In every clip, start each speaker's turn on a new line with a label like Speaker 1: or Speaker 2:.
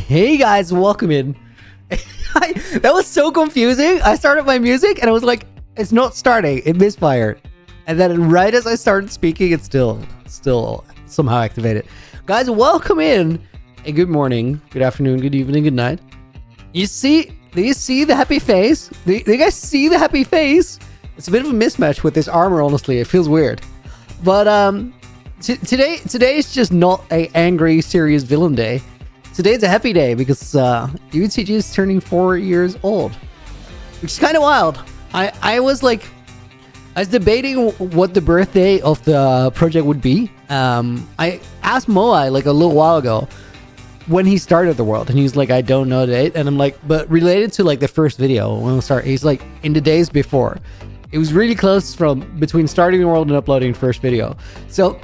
Speaker 1: Hey guys, welcome in. That was so confusing. I started my music and I was like, it's not starting. It misfired. And then right as I started speaking, it's still somehow activated. Guys, welcome in. Hey, good morning, good afternoon, good evening, good night. Do you see the happy face? Do you guys see the happy face? It's a bit of a mismatch with this armor, honestly. It feels weird. But today is just not a angry, serious villain day. Today's a happy day because UHCG is turning 4 years old, which is kind of wild. I was debating what the birthday of the project would be. I asked Moai like a little while ago when he started the world, and he's like, I don't know the date. And I'm like, but related to like the first video when we start, he's like, in the days before. It was really close between starting the world and uploading the first video. So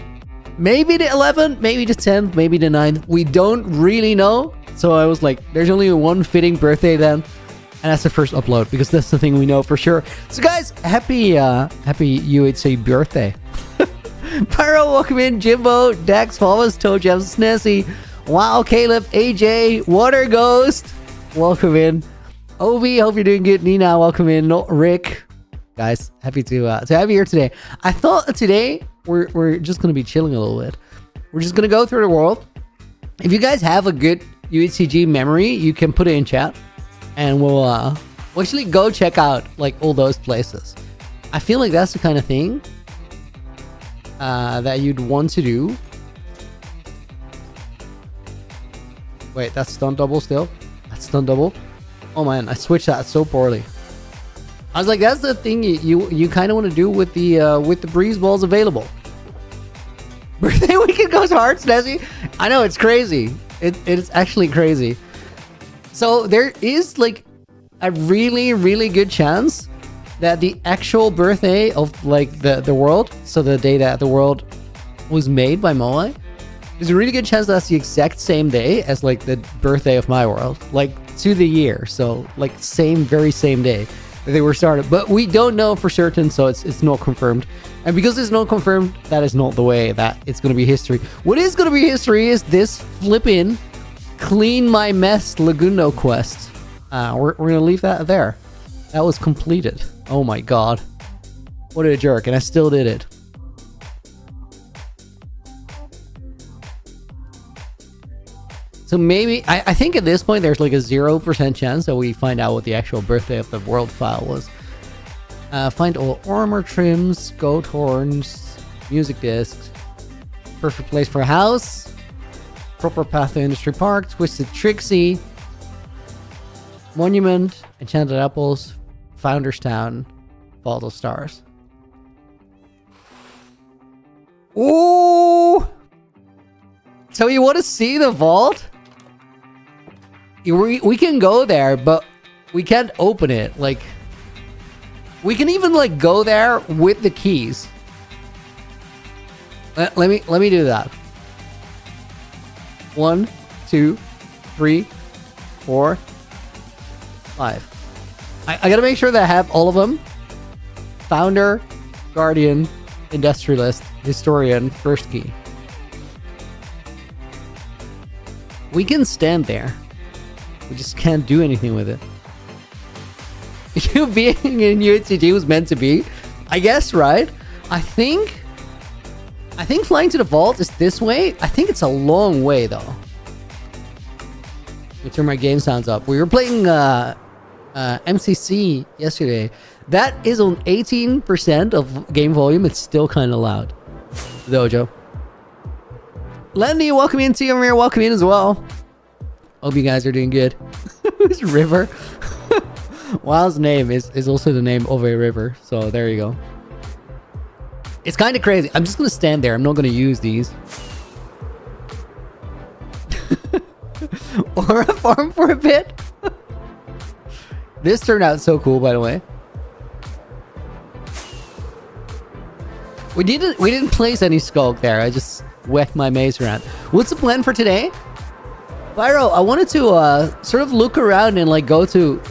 Speaker 1: maybe the 11th, maybe the 10th, maybe the 9th. We don't really know. So I was like, there's only one fitting birthday then. And that's the first upload because that's the thing we know for sure. So guys, happy UHC birthday. Pyro, welcome in. Jimbo, Dax, Thomas, Toe Gems, Snessy, Wow, Caleb, AJ, Water Ghost, welcome in. Obi, hope you're doing good. Nina, welcome in. Rick, guys, happy to have you here today. I thought today we're just gonna be chilling a little bit. We're just gonna go through the world. If you guys have a good UHCG memory, you can put it in chat, and we'll actually go check out like all those places. I feel like that's the kind of thing that you'd want to do. Wait, that's stunt double still? That's stunt double? Oh man, I switched that so poorly. I was like, that's the thing you kind of want to do with the breeze balls available. Birthday weekend goes hard, Snazzy. I know, it's crazy. It's actually crazy. So there is like a really, really good chance that the actual birthday of like the world, so the day that the world was made by Moai, there's a really good chance that's the exact same day as like the birthday of my world, like to the year. So like very same day that they were started, but we don't know for certain, so it's not confirmed. And because it's not confirmed, that is not the way that it's going to be history. What is going to be history is this flippin' clean my mess Laguno quest. We're going to leave that there. That was completed. Oh my god. What a jerk, and I still did it. So maybe, I think at this point there's like a 0% chance that we find out what the actual birthday of the world file was. Find all armor trims, goat horns, music discs, perfect place for a house, proper path to industry park, twisted Trixie, monument, enchanted apples, founder's town, vault of stars. Ooh! So you want to see the vault? We can go there, but we can't open it. Like, we can even like go there with the keys. Let me do that. 1, 2, 3, 4, 5. I gotta make sure that I have all of them. Founder, guardian, industrialist, historian, first key. We can stand there. We just can't do anything with it. You being in UHCG was meant to be, I guess, right? I think flying to the vault is this way. I think it's a long way though. Let me turn my game sounds up. We were playing MCC yesterday. That is on 18% of game volume. It's still kind of loud. Dojo. Lenny, welcome in. Tiamir, welcome in as well. Hope you guys are doing good. Who's River? Wild's name is also the name of a river. So there you go. It's kind of crazy. I'm just going to stand there. I'm not going to use these. Or a farm for a bit. This turned out so cool, by the way. We didn't place any skulk there. I just whacked my maze around. What's the plan for today? Pyro, I wanted to sort of look around and like go to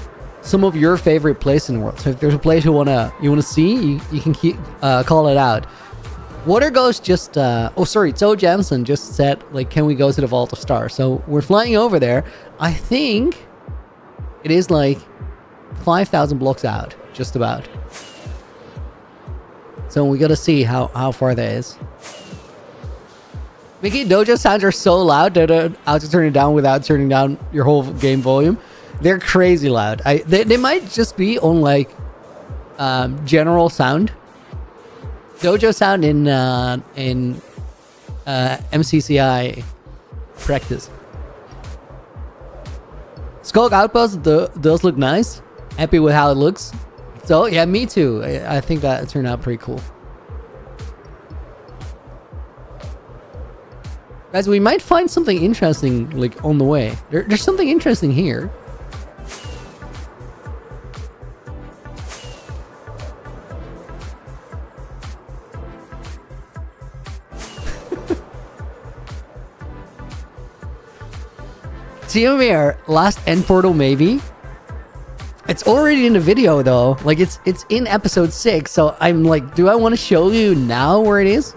Speaker 1: some of your favorite places in the world. So if there's a place you wanna see, you can keep call it out. Water Ghost just, oh sorry, Toe Jansen just said, like, can we go to the Vault of Stars? So we're flying over there. I think it is like 5,000 blocks out, just about. So we gotta see how far that is. Mickey, dojo sounds are so loud that I have to turn it down without turning down your whole game volume. They're crazy loud. They might just be on like general sound. Dojo sound in MCCI practice. Skulk Outpost does look nice. Happy with how it looks. So yeah, me too. I think that turned out pretty cool. Guys, we might find something interesting like on the way. There's something interesting here. Tiamir, last end portal maybe. It's already in the video though. Like it's in episode 6, so I'm like, do I want to show you now where it is?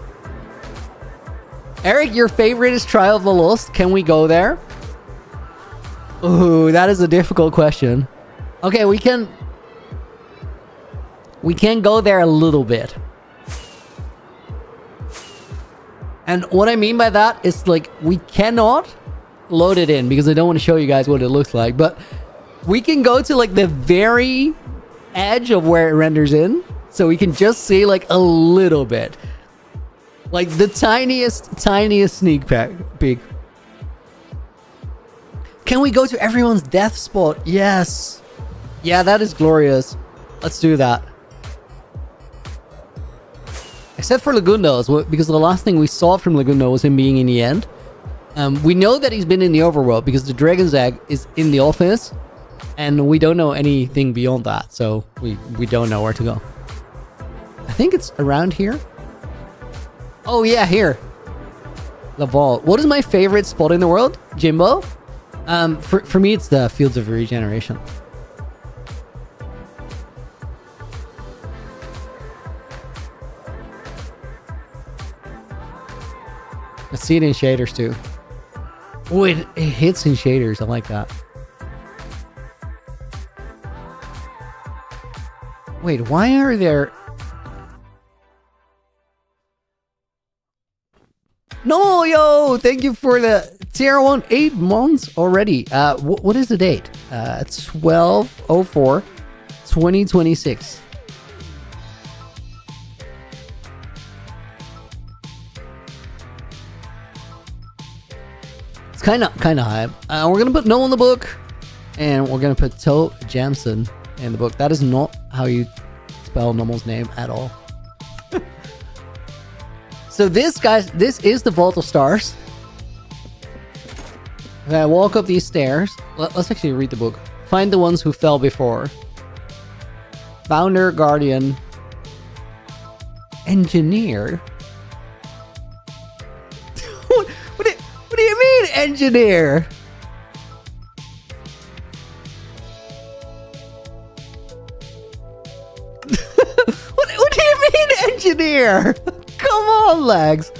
Speaker 1: Eric, your favorite is Trial of the Lost. Can we go there? Ooh, that is a difficult question. Okay, we can go there a little bit. And what I mean by that is like we cannot load it in because I don't want to show you guys what it looks like, but we can go to like the very edge of where it renders in, so we can just see like a little bit, like the tiniest sneak peek. Can we go to everyone's death spot? Yes. Yeah, that is glorious. Let's do that. Except for Lagundo, because the last thing we saw from Lagundo was him being in the end. We know that he's been in the overworld because the Dragon's Egg is in the office, and we don't know anything beyond that, so we don't know where to go. I think it's around here. Oh yeah, here. The vault. What is my favorite spot in the world, Jimbo? For me, it's the Fields of Regeneration. I see it in shaders too. Oh, it hits in shaders. I like that. Wait, why are there... No, yo! Thank you for the tier 1 8 months already. What is the date? 12/04/2026. It's kind of hype. We're gonna put No in the book, and we're gonna put Toe Jansen in the book. That is not how you spell Nomel's name at all. So this, guys, this is the Vault of Stars. If I walk up these stairs, let's actually read the book. Find the ones who fell before. Founder, guardian, engineer. What do you mean, engineer? What do you mean, engineer? Come on, Legs.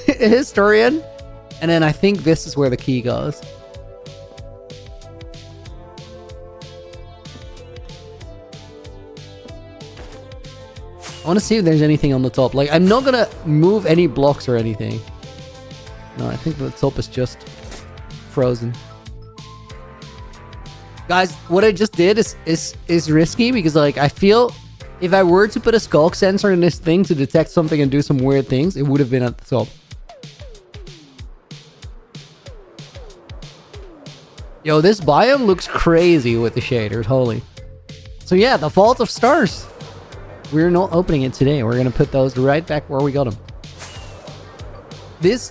Speaker 1: Historian. And then I think this is where the key goes. I want to see if there's anything on the top. Like, I'm not gonna move any blocks or anything. No, I think the top is just frozen. Guys, what I just did is risky because, like, I feel if I were to put a skulk sensor in this thing to detect something and do some weird things, it would have been at the top. Yo, this biome looks crazy with the shaders, holy. So yeah, the Vault of Stars. We're not opening it today. We're gonna put those right back where we got them. This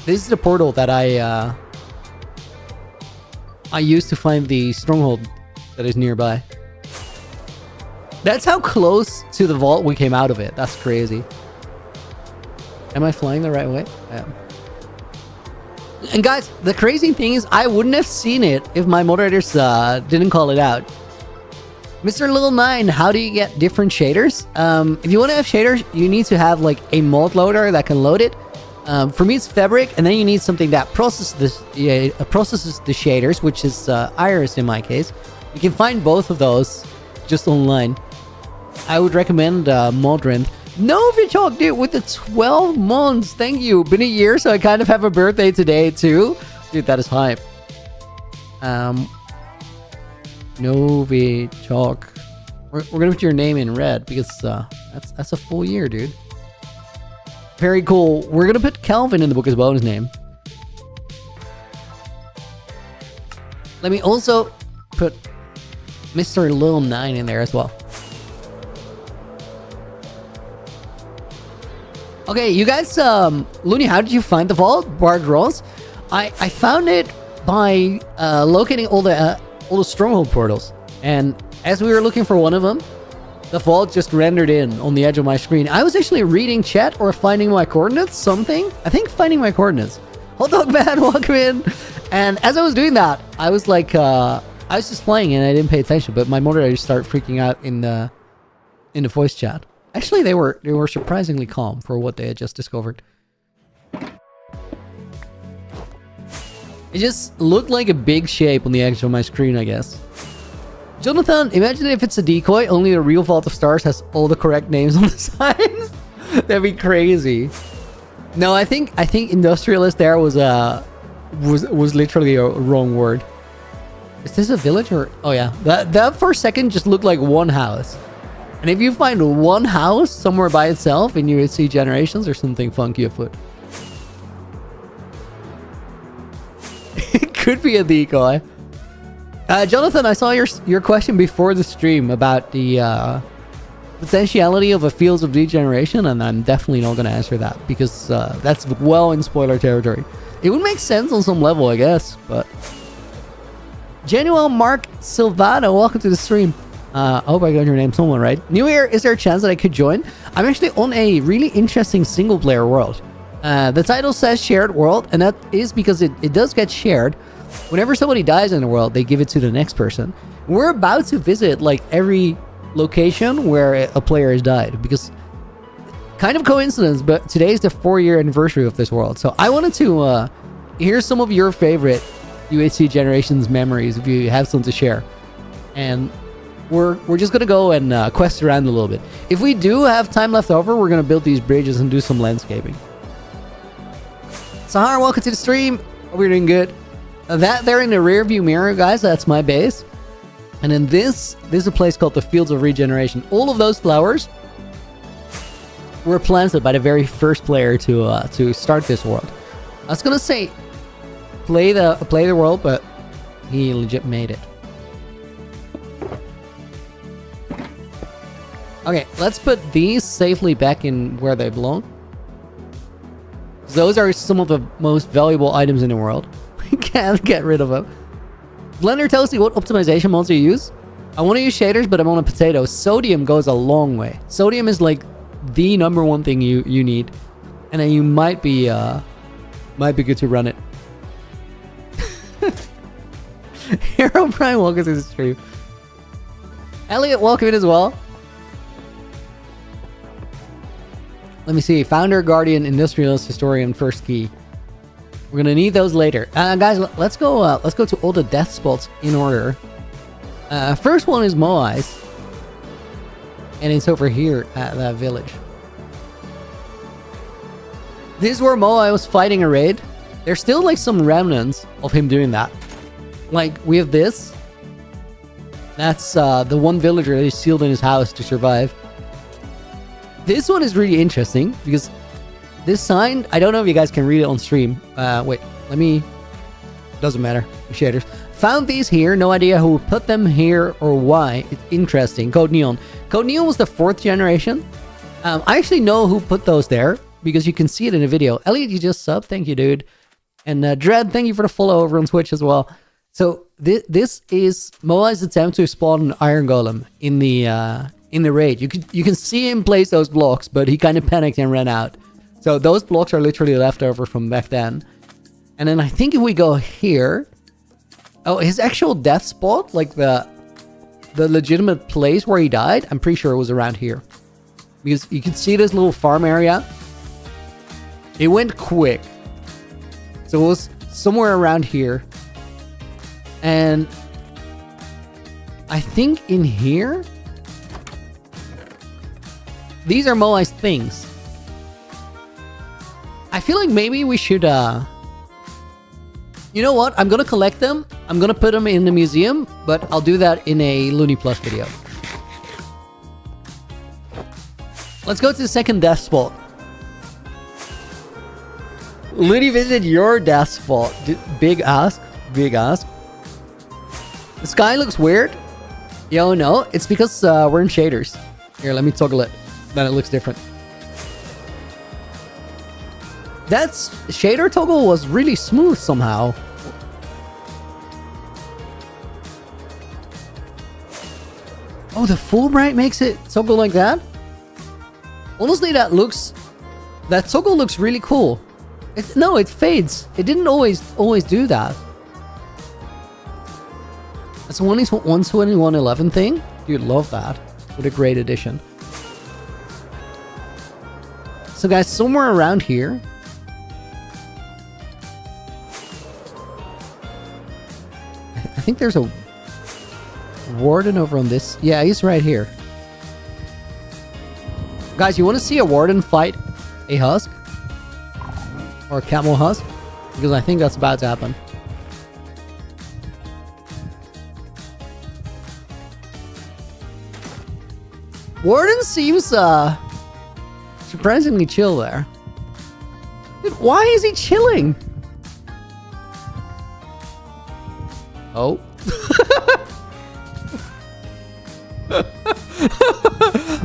Speaker 1: is the portal that I used to find the stronghold that is nearby. That's how close to the vault we came out of it. That's crazy. Am I flying the right way? I am. And guys, the crazy thing is I wouldn't have seen it if my moderators didn't call it out. Mr. Little 9, how do you get different shaders? If you want to have shaders, you need to have like a mod loader that can load it. For me, it's Fabric, and then you need something that processes the shaders, which is Iris in my case. You can find both of those just online. I would recommend Modrin. Novichok, dude, with the 12 months. Thank you. Been a year, so I kind of have a birthday today too. Dude, that is hype. Novichok. We're gonna put your name in red because that's a full year, dude. Very cool. We're gonna put Calvin in the book as well, his name. Let me also put Mr. Lil 9 in there as well. Okay, you guys, Looney, how did you find the vault? Bard Rolls? I found it by locating all the stronghold portals, and as we were looking for one of them, the vault just rendered in on the edge of my screen. I was actually reading chat or finding my coordinates, something. I think finding my coordinates. Hot Dog Man, welcome in. And as I was doing that, I was like, I was just playing and I didn't pay attention, but my moderator just started freaking out in the voice chat. Actually, they were surprisingly calm for what they had just discovered. It just looked like a big shape on the edge of my screen, I guess. Jonathan, imagine if it's a decoy, only the real Vault of Stars has all the correct names on the signs. That'd be crazy. No, I think industrialist there was literally a wrong word. Is this a village or... Oh yeah, that for a second just looked like one house. And if you find one house somewhere by itself in UHC Generations, there's something funky afoot. It could be a decoy. Jonathan, I saw your question before the stream about the potentiality of a Fields of Regeneration, and I'm definitely not going to answer that because that's well in spoiler territory. It would make sense on some level, I guess, but... Genuel Mark Silvano, welcome to the stream. I hope I got your name somewhere right. New Year, is there a chance that I could join? I'm actually on a really interesting single-player world. The title says shared world, and that is because it does get shared. Whenever somebody dies in the world, they give it to the next person. We're about to visit like every location where a player has died because kind of coincidence, but today is the 4-year anniversary of this world. So I wanted to hear some of your favorite UHC Generations memories if you have some to share. And we're just gonna go and quest around a little bit. If we do have time left over, we're gonna build these bridges and do some landscaping. Sahar, welcome to the stream. Hope you're doing good. That there in the rear view mirror, guys, that's my base. And then this is a place called the Fields of Regeneration. All of those flowers were planted by the very first player to start this world. I was gonna say play the world, but he legit made it. Okay, let's put these safely back in where they belong. Those are some of the most valuable items in the world. Can't get rid of them. Blender Toasty, what optimization mods do you use? I want to use shaders, but I'm on a potato. Sodium goes a long way. Sodium is like the number one thing you need, and then you might be good to run it. Hero Prime, welcome to the stream. Elliot, welcome in as well. Let me see. Founder, Guardian, Industrialist, Historian, First Key. We're gonna need those later. Guys, let's go to all the death spots in order. First one is Moai's. And it's over here at that village. This is where Moai was fighting a raid. There's still like some remnants of him doing that. Like, we have this. That's the one villager that is sealed in his house to survive. This one is really interesting because this sign, I don't know if you guys can read it on stream. Wait, let me... Doesn't matter. Shaders. Found these here. No idea who put them here or why. It's interesting. Code Neon. Code Neon was the 4th generation. I actually know who put those there because you can see it in the video. Elliot, you just subbed. Thank you, dude. And Dread, thank you for the follow over on Twitch as well. So this is Moai's attempt to spawn an Iron Golem in the raid. You can see him place those blocks, but he kind of panicked and ran out. So those blocks are literally left over from back then. And then I think if we go here... Oh, his actual death spot, like the the legitimate place where he died, I'm pretty sure it was around here. Because you can see this little farm area. It went quick. So it was somewhere around here. And I think in here, these are Moai's things. I feel like maybe we should, you know what? I'm gonna collect them. I'm gonna put them in the museum, but I'll do that in a Looney Plus video. Let's go to the second death spot. Looney visit your death spot. Big ask. Big ask. The sky looks weird. Yo, no. It's because we're in shaders. Here, let me toggle it. Then it looks different. That shader toggle was really smooth somehow. Oh, the Fulbright makes it toggle like that? Honestly, that toggle looks really cool. No, it fades. It didn't always do that. That's a 12111 thing. You'd love that. What a great addition. So guys, somewhere around here, I think there's a warden over on this. Yeah, he's right here. Guys, you want to see a warden fight a husk? Or a camel husk? Because I think that's about to happen. Warden seems surprisingly chill there. Dude, why is he chilling? Oh.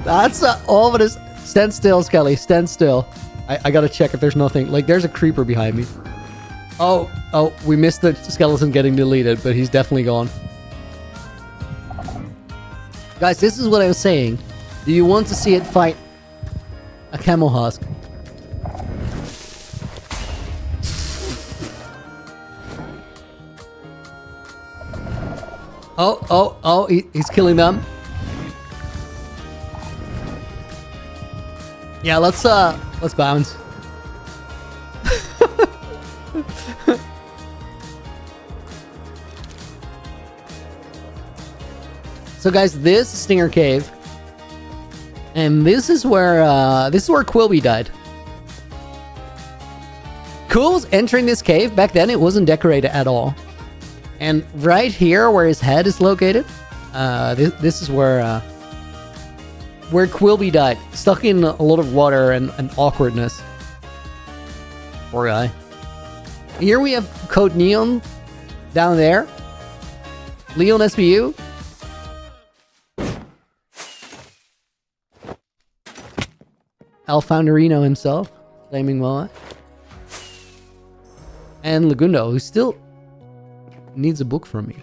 Speaker 1: That's ominous. Stand still, Skelly. Stand still. I gotta check if there's nothing. Like, there's a creeper behind me. Oh, we missed the skeleton getting deleted, but he's definitely gone. Guys, this is what I was saying. Do you want to see it fight a camel husk? Oh, he's killing them. Yeah, let's bounce. So guys, this is Stinger Cave. And this is where Quilby died. Cool's entering this cave. Back then it wasn't decorated at all. And right here where his head is located, this is where Quilby died. Stuck in a lot of water and awkwardness. Poor guy. Here we have Code Neon down there. Leon SBU. Al Founderino himself, claiming Moai. And Lagundo, who still needs a book from me.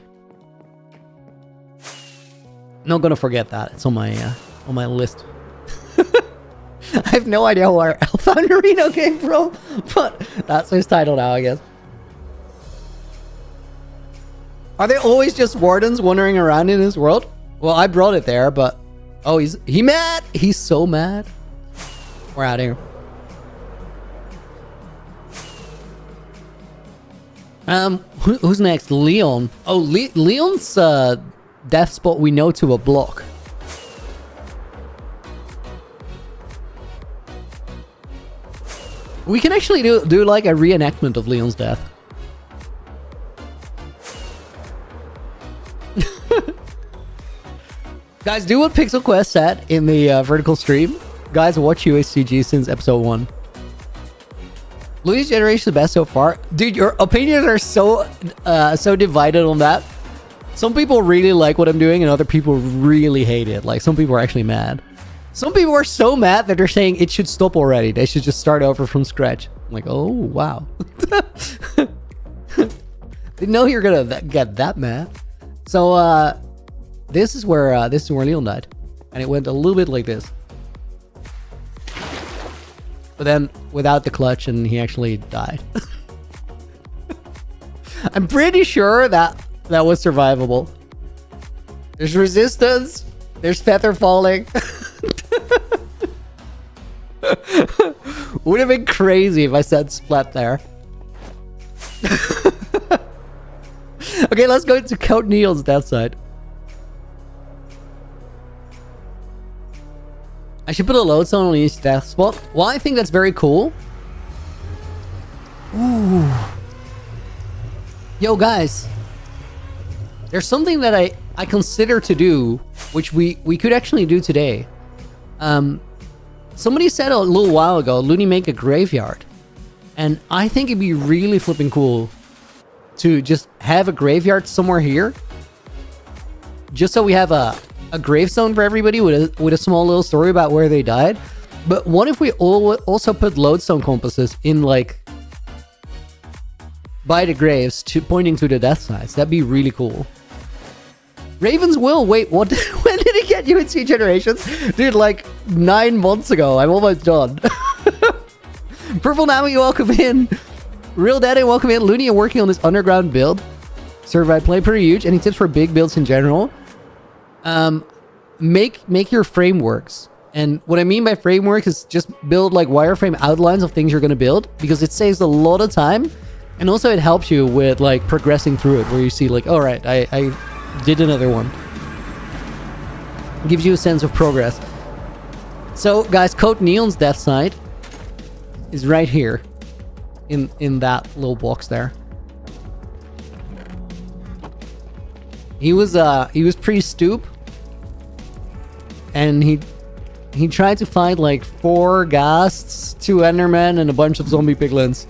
Speaker 1: Not gonna forget that. It's on my list. I have no idea where Al Founderino came from, but that's his title now, I guess. Are they always just wardens wandering around in his world? Well, I brought it there, but oh, he mad. He's so mad. We're out of here. Who's next? Leon. Oh, Leon's death spot we know to a block. We can actually do like a reenactment of Leon's death. Guys, do what Pixel Quest said in the vertical stream. Guys, watch UHCG since episode 1. UHC Generations is the best so far. Dude, your opinions are so divided on that. Some people really like what I'm doing and other people really hate it. Like, some people are actually mad. Some people are so mad that they're saying it should stop already. They should just start over from scratch. I'm like, oh, wow. Didn't know you were gonna get that mad. So, this is where Leon died. And it went a little bit like this. But then, without the clutch, and he actually died. I'm pretty sure that was survivable. There's resistance. There's feather falling. Would have been crazy if I said splat there. Okay, let's go to Count Neil's death side. I should put a lodestone on each death spot. Well, I think that's very cool. Ooh. Yo, guys. There's something that I consider to do, which we could actually do today. Somebody said a little while ago, Looney, make a graveyard. And I think it'd be really flipping cool to just have a graveyard somewhere here. Just so we have a gravestone for everybody with a small little story about where they died. But what if we also put lodestone compasses in, like, by the graves, pointing to the death sides? That'd be really cool. Raven's Will, wait, what? When did he get UHC Generations? Dude, like 9 months ago. I'm almost done. Purple Nami, welcome in. Real Daddy, welcome in. Looney, you're working on this underground build. Survive play, pretty huge. Any tips for big builds in general? Make your frameworks. And what I mean by framework is just build like wireframe outlines of things you're going to build, because it saves a lot of time. And also it helps you with like progressing through it, where you see like, all right, I did another one. Gives you a sense of progress. So guys, Code Neon's death side is right here in that little box there. He was pretty stoop, and he tried to fight like 4 ghasts, 2 endermen, and a bunch of zombie piglins.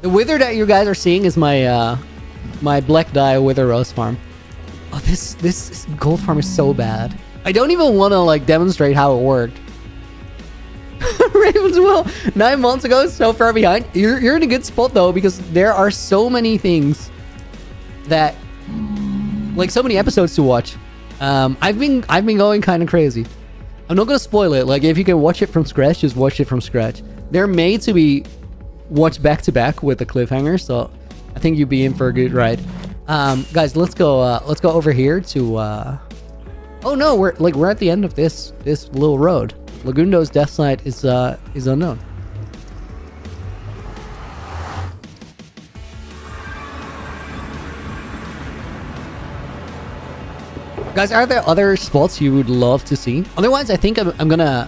Speaker 1: The wither that you guys are seeing is my my black dye wither rose farm. Oh, this gold farm is so bad. I don't even want to like demonstrate how it worked. Raven's Will, 9 months ago, so far behind. You're in a good spot though, because there are so many things that, like, so many episodes to watch. I've been going kind of crazy. I'm not gonna spoil it. Like, if you can watch it from scratch, just watch it from scratch. They're made to be watched back to back with the cliffhanger, so I think you'd be in for a good ride. Guys, let's go over here to oh no, we're at the end of this little road. Lagundo's death side is unknown. Guys, are there other spots you would love to see? Otherwise, I think I'm gonna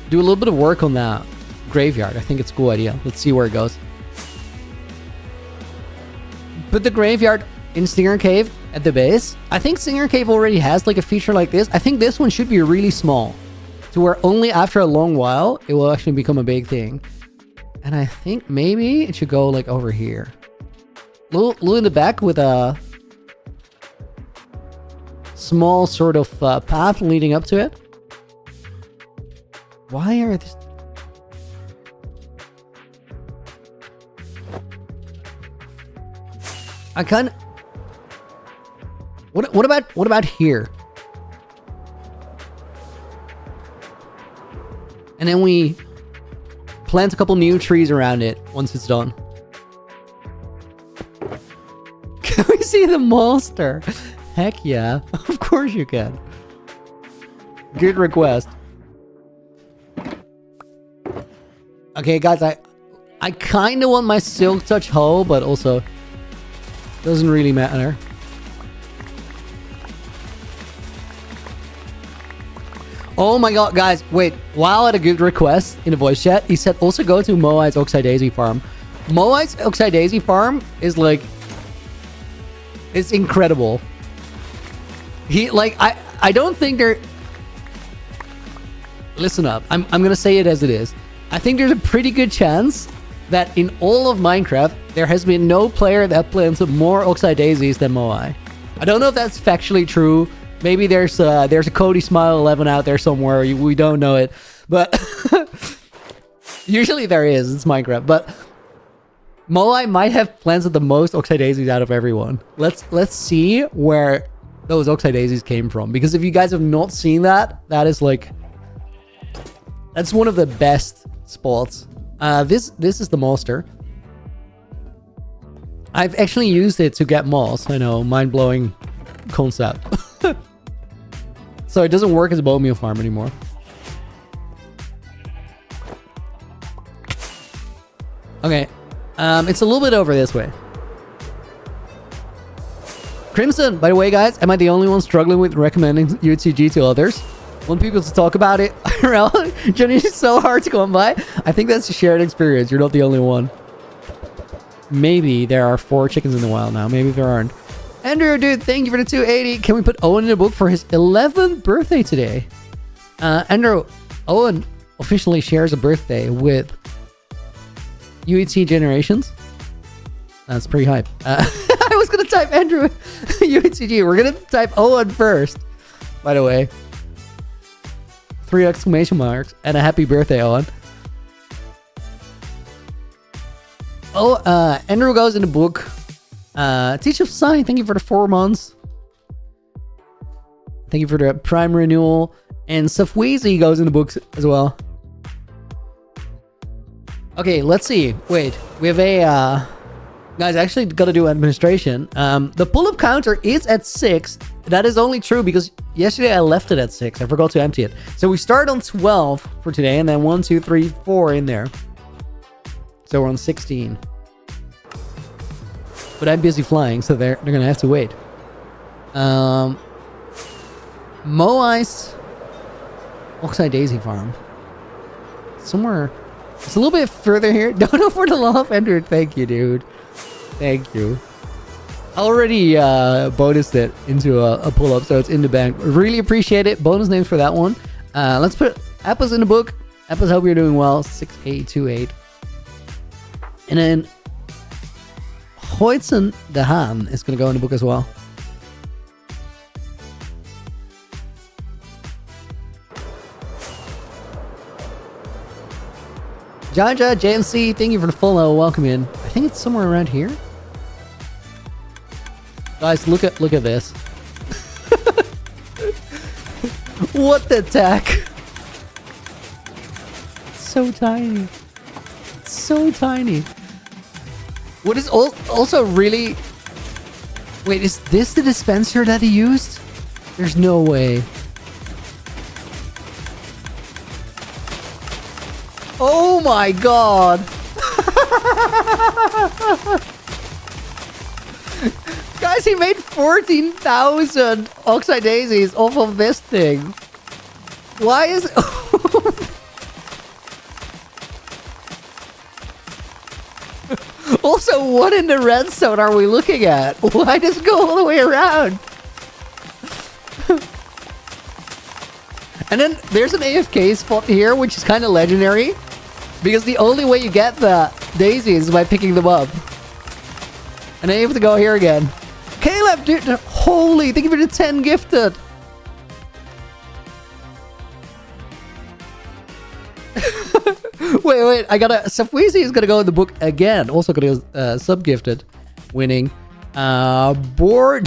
Speaker 1: do a little bit of work on that graveyard. I think it's a cool idea. Let's see where it goes. Put the graveyard in Stinger Cave at the base. I think Stinger Cave already has like a feature like this. I think this one should be really small, to where only after a long while it will actually become a big thing. And I think maybe it should go like over here, little in the back, with a small sort of path leading up to it. Why are this? I kind of. What about here? And then we plant a couple new trees around it once it's done. Can we see the monster? Heck yeah. Of course you can. Good request. Okay, guys, I kind of want my Silk Touch hoe, but also doesn't really matter. Oh my god, guys, wait. Wow, had a good request in the voice chat. He said also go to Moai's Oxide farm. Moai's Oxide farm is like, it's incredible. He, like, I don't think they're... Listen up. I'm gonna say it as it is. I think there's a pretty good chance that in all of Minecraft, there has been no player that plants more Oxide Daisies than Moai. I don't know if that's factually true. Maybe there's a Cody Smile 11 out there somewhere. We don't know it, but usually there is. It's Minecraft, but Moai might have planted the most Oxide Daisies out of everyone. Let's see where those Oxide Daisies came from, because if you guys have not seen that, that is like, that's one of the best spots. This is the monster. I've actually used it to get moss. I know, mind-blowing concept. So it doesn't work as a bone meal farm anymore. Okay, it's a little bit over this way. Crimson, by the way, guys, am I the only one struggling with recommending UHCG to others? Want people to talk about it around? Johnny, it's so hard to come by. I think that's a shared experience. You're not the only one. Maybe there are 4 chickens in the wild now. Maybe there aren't. Andrew, dude, thank you for the 280. Can we put Owen in the book for his 11th birthday today? Andrew, Owen officially shares a birthday with UHC Generations. That's pretty hype. I was going to type Andrew UHCG. We're going to type Owen first, by the way. 3 exclamation marks and a happy birthday, Owen. Oh, Andrew goes in the book. Teach of Sign, thank you for the 4 months. Thank you for the Prime renewal. And Safweezy goes in the books as well. Okay, let's see. Wait, we have a... guys, I actually got to do administration. The pull-up counter is at 6. That is only true because yesterday I left it at 6. I forgot to empty it. So we start on 12 for today, and then 1, 2, 3, 4 in there. So we're on 16. But I'm busy flying, so they're going to have to wait. Moai's Oxide Daisy Farm. Somewhere... It's a little bit further here. Don't know for the love, Andrew. Thank you, dude. Thank you. I already bonused it into a pull-up, so it's in the bank. Really appreciate it. Bonus names for that one. Let's put Apples in the book. Apples, hope you're doing well. 6828. And then Hoytson de Haan is going to go in the book as well. Jaja, JMC, thank you for the follow. Welcome in. I think it's somewhere around here. Guys, look at this. What the tech? So tiny. So tiny. What is also really... Wait, is this the dispenser that he used? There's no way. Oh my god! Guys, he made 14,000 Oxide Daisies off of this thing. Why is... Also, what in the redstone are we looking at? Why does it go all the way around? And then there's an AFK spot here, which is kind of legendary. Because the only way you get the daisies is by picking them up. And then you have to go here again. Caleb, dude, holy, thank you for the 10 gifted. wait, I gotta... Safweezy is gonna go in the book again. Also gonna go sub-gifted. Winning. Boredom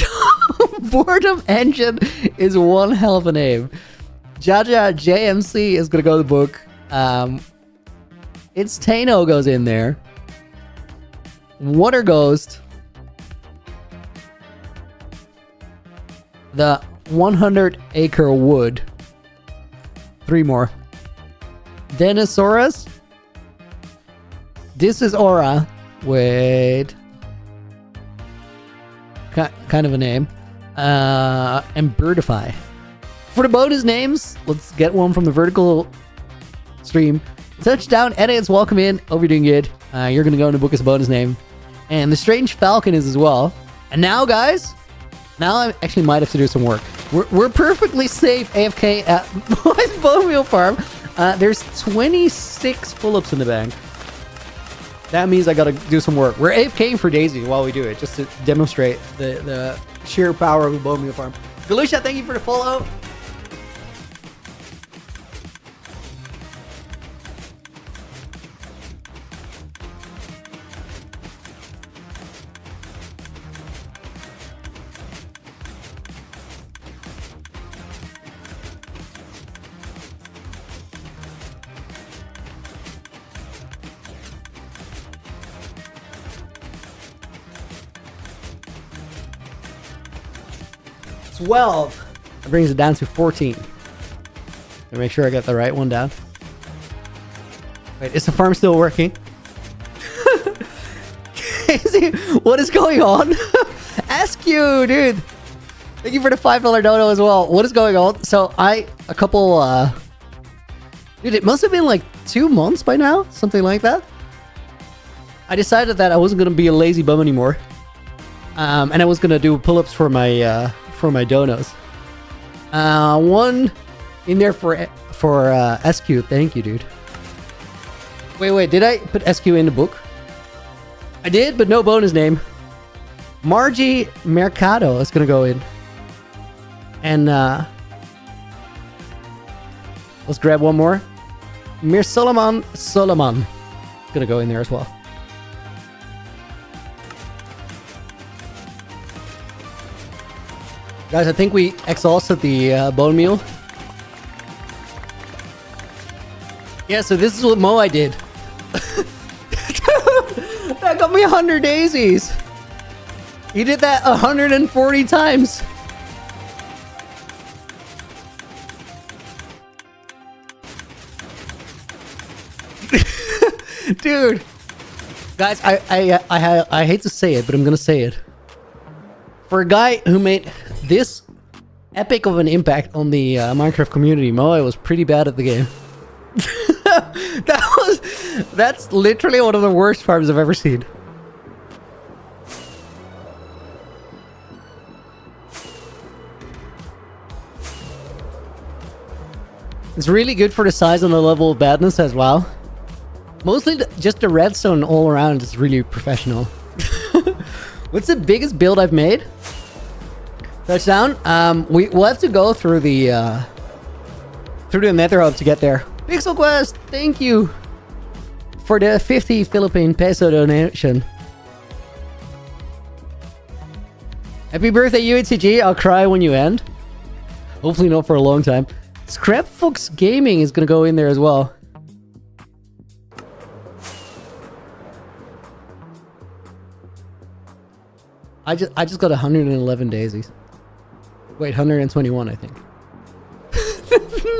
Speaker 1: Engine is one hell of a name. Jaja JMC is gonna go in the book. It's Tano goes in there. Water Ghost. The 100 Acre Wood. 3 more. Denosaurus. This is Aura. Wait. Kind of a name. And Birdify. For the bonus names, let's get one from the vertical stream. Touchdown edits, welcome in. Hope you're doing good. You're going to go in the book as a bonus name. And the Strange Falcon is as well. And now, guys, now I actually might have to do some work. We're perfectly safe AFK at Moai's Bone Meal Farm. There's 26 pull-ups in the bank. That means I got to do some work. We're AFKing for Daisy while we do it, just to demonstrate the sheer power of the Bone Meal Farm. Galusha, thank you for the follow. 12. That brings it down to 14. Let me make sure I got the right one down. Wait, is the farm still working? What is going on? Ask you, dude. Thank you for the $5 dono as well. What is going on? So dude, it must have been like 2 months by now, something like that. I decided that I wasn't gonna be a lazy bum anymore, and I was gonna do pull-ups for my donos. One in there for SQ. Thank you, dude. Wait, did I put SQ in the book? I did, but no bonus name. Margie Mercado is gonna go in. And let's grab one more. Mir Solomon gonna go in there as well. Guys, I think we exhausted the bone meal. Yeah, so this is what Moai did. That got me 100 daisies. He did that 140 times. Dude. Guys, I hate to say it, but I'm gonna say it. For a guy who made this epic of an impact on the Minecraft community, Moai was pretty bad at the game. That's literally one of the worst farms I've ever seen. It's really good for the size and the level of badness as well. Mostly just the redstone all around is really professional. What's the biggest build I've made? Touchdown. We'll have to go through the nether hub to get there. Pixel Quest, thank you for the 50 Philippine peso donation. Happy birthday, UHCG. I'll cry when you end. Hopefully not for a long time. Scrap Fox Gaming is gonna go in there as well. I just got 111 daisies. Wait, 121, I think.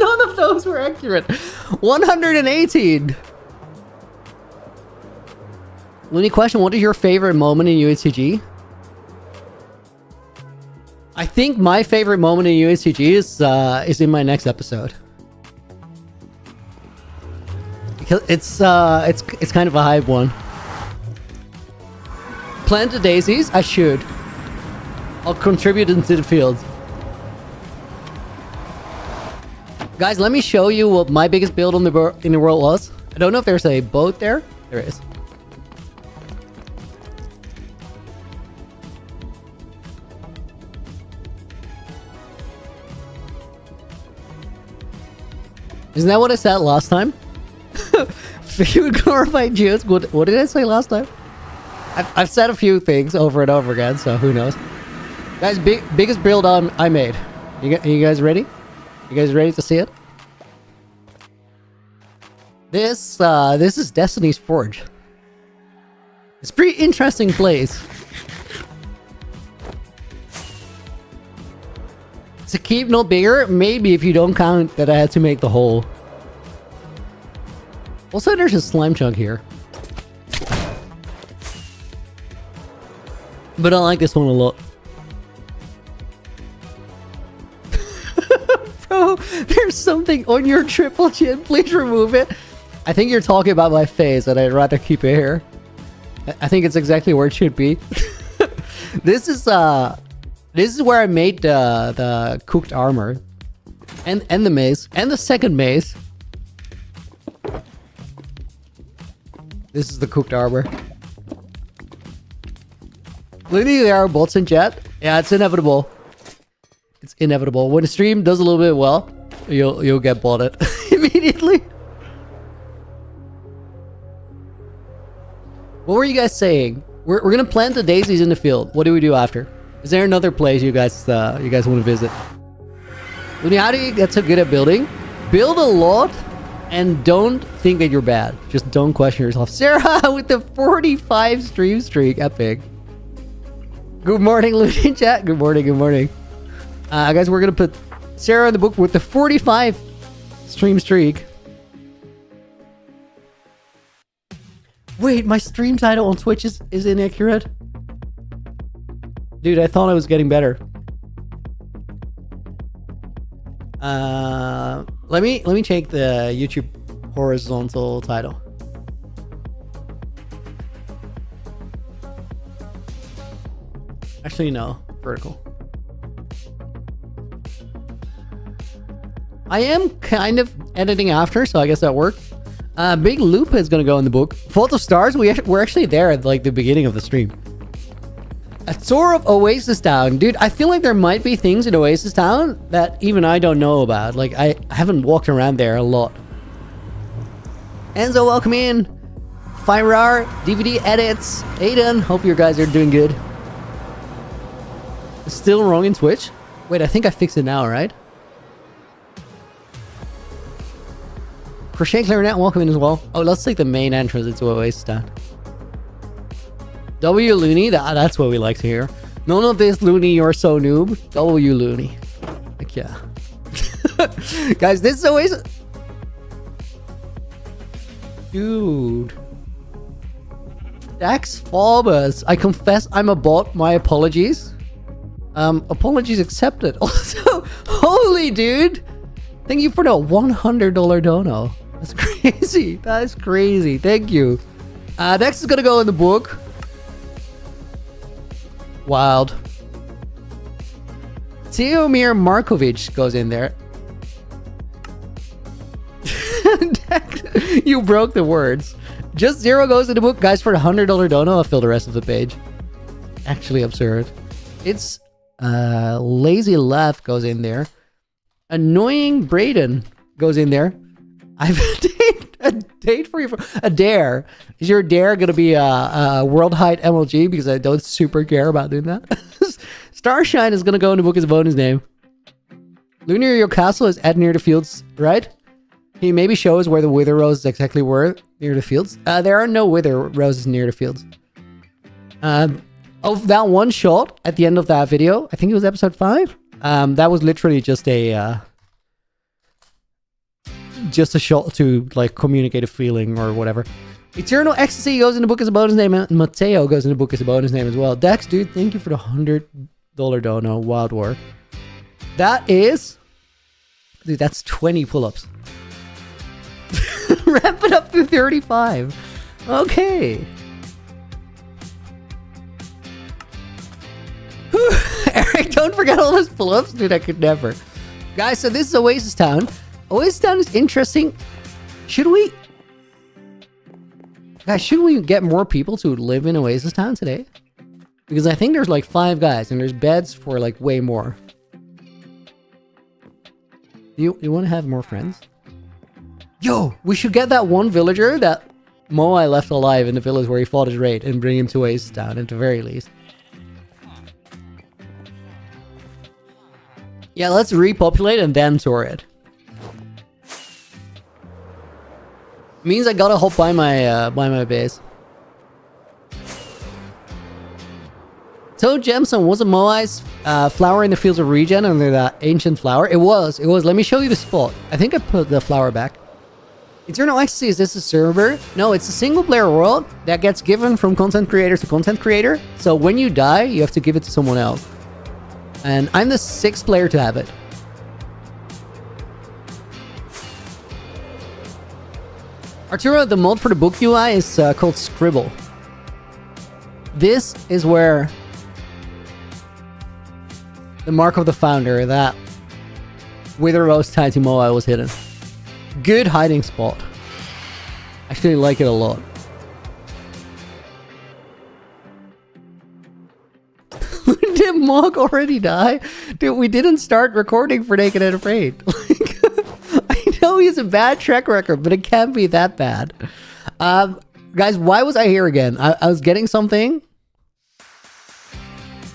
Speaker 1: None of those were accurate. 118. Looney question, what is your favorite moment in UHCG? I think my favorite moment in UHCG is in my next episode. Because it's kind of a hype one. Plant the daisies? I should. I'll contribute into the field. Guys, let me show you what my biggest build in the world was. I don't know if there's a boat there. There is. Isn't that what I said last time? Few glorified Jews. What did I say last time? I've said a few things over and over again, so who knows? Guys, biggest build I made. You guys ready? You guys ready to see it? This is Destiny's Forge. It's a pretty interesting place. It's a keep, not bigger. Maybe if you don't count that I had to make the hole. Also, there's a slime chunk here. But I like this one a lot. Bro, there's something on your triple chin. Please remove it. I think you're talking about my face, and I'd rather keep it here. I think it's exactly where it should be. This is where I made the cooked armor, and the maze, and the second maze. This is the cooked armor. Literally, there are bots in chat. Yeah, it's inevitable. It's inevitable. When the stream does a little bit well, you'll get botted immediately. What were you guys saying? We're gonna plant the daisies in the field. What do we do after? Is there another place you guys want to visit? Looney, how do you get so good at building? Build a lot and don't think that you're bad. Just don't question yourself. Sarah with the 45 stream streak. Epic. Good morning, Looney chat. Good morning, good morning. Guys, we're gonna put Sarah in the book with the 45 stream streak. Wait, my stream title on Twitch is inaccurate. Dude, I thought I was getting better. Let me check the YouTube horizontal title. Actually, no, vertical. I am kind of editing after, so I guess that worked. Big Loop is gonna go in the book. Fault of Stars, we're actually there at like the beginning of the stream. A tour of Oasis Town. Dude, I feel like there might be things in Oasis Town that even I don't know about. Like, I haven't walked around there a lot. Enzo, welcome in. Firar, DVD edits. Aiden, hope you guys are doing good. Still wrong in Twitch? Wait, I think I fixed it now, right? Crochet Clarinet, welcome in as well. Oh, let's take the main entrance into Oasis Town. W Looney, that's what we like to hear. None of this, Looney, you're so noob. W Looney. Like, yeah. Guys, this is Oasis. Dude. Dax Falbus. I confess I'm a bot. My apologies. Apologies accepted. Also, holy dude. Thank you for the $100 dono. That's crazy. That's crazy. Thank you. Next is gonna go in the book. Wild. Teomir Markovic goes in there. You broke the words. Just Zero goes in the book. Guys, for the $100 dono, I'll fill the rest of the page. Actually absurd. It's Lazy Laugh goes in there. Annoying Braden goes in there. I've a date for you. A dare. Is your dare going to be a world height MLG? Because I don't super care about doing that. Starshine is going to go in the book as a bonus name. Lunar Your Castle is at near the fields, right? Can you maybe show us where the wither roses exactly were near the fields? There are no wither roses near the fields. Of that one shot at the end of that video, I think it was episode 5. That was literally just a shot to like communicate a feeling or whatever. Eternal Ecstasy goes in the book as a bonus name, and Mateo goes in the book as a bonus name as well. Dex, dude, thank you for the $100 dono. Wild work. That is, dude, that's 20 pull-ups. Wrap it up to 35. Okay. Eric, don't forget all those pull-ups. Dude, I could never. Guys, so this is Oasis Town. Oasis Town is interesting. Should we... Guys, should we get more people to live in Oasis Town today? Because I think there's like 5 guys and there's beds for like way more. You want to have more friends? Yo, we should get that one villager that Moai left alive in the village where he fought his raid and bring him to Oasis Town at the very least. Yeah, let's repopulate and then tour it. Means I gotta hop by my base. Toad Gemstone was a Moai's flower in the Fields of Regen under that ancient flower. It was. Let me show you the spot. I think I put the flower back. Eternal Ecstasy, is this a server? No, it's a single player world that gets given from content creator to content creator. So when you die, you have to give it to someone else. And I'm the 6th player to have it. Arturo, the mod for the book UI is called Scribble. This is where the mark of the founder, that Wither Rose tied to Moai, was hidden. Good hiding spot. Actually like it a lot. Did Mog already die? Dude, we didn't start recording for Naked and Afraid. Like, I know he has a bad track record, but it can't be that bad. Guys, why was I here again? I was getting something.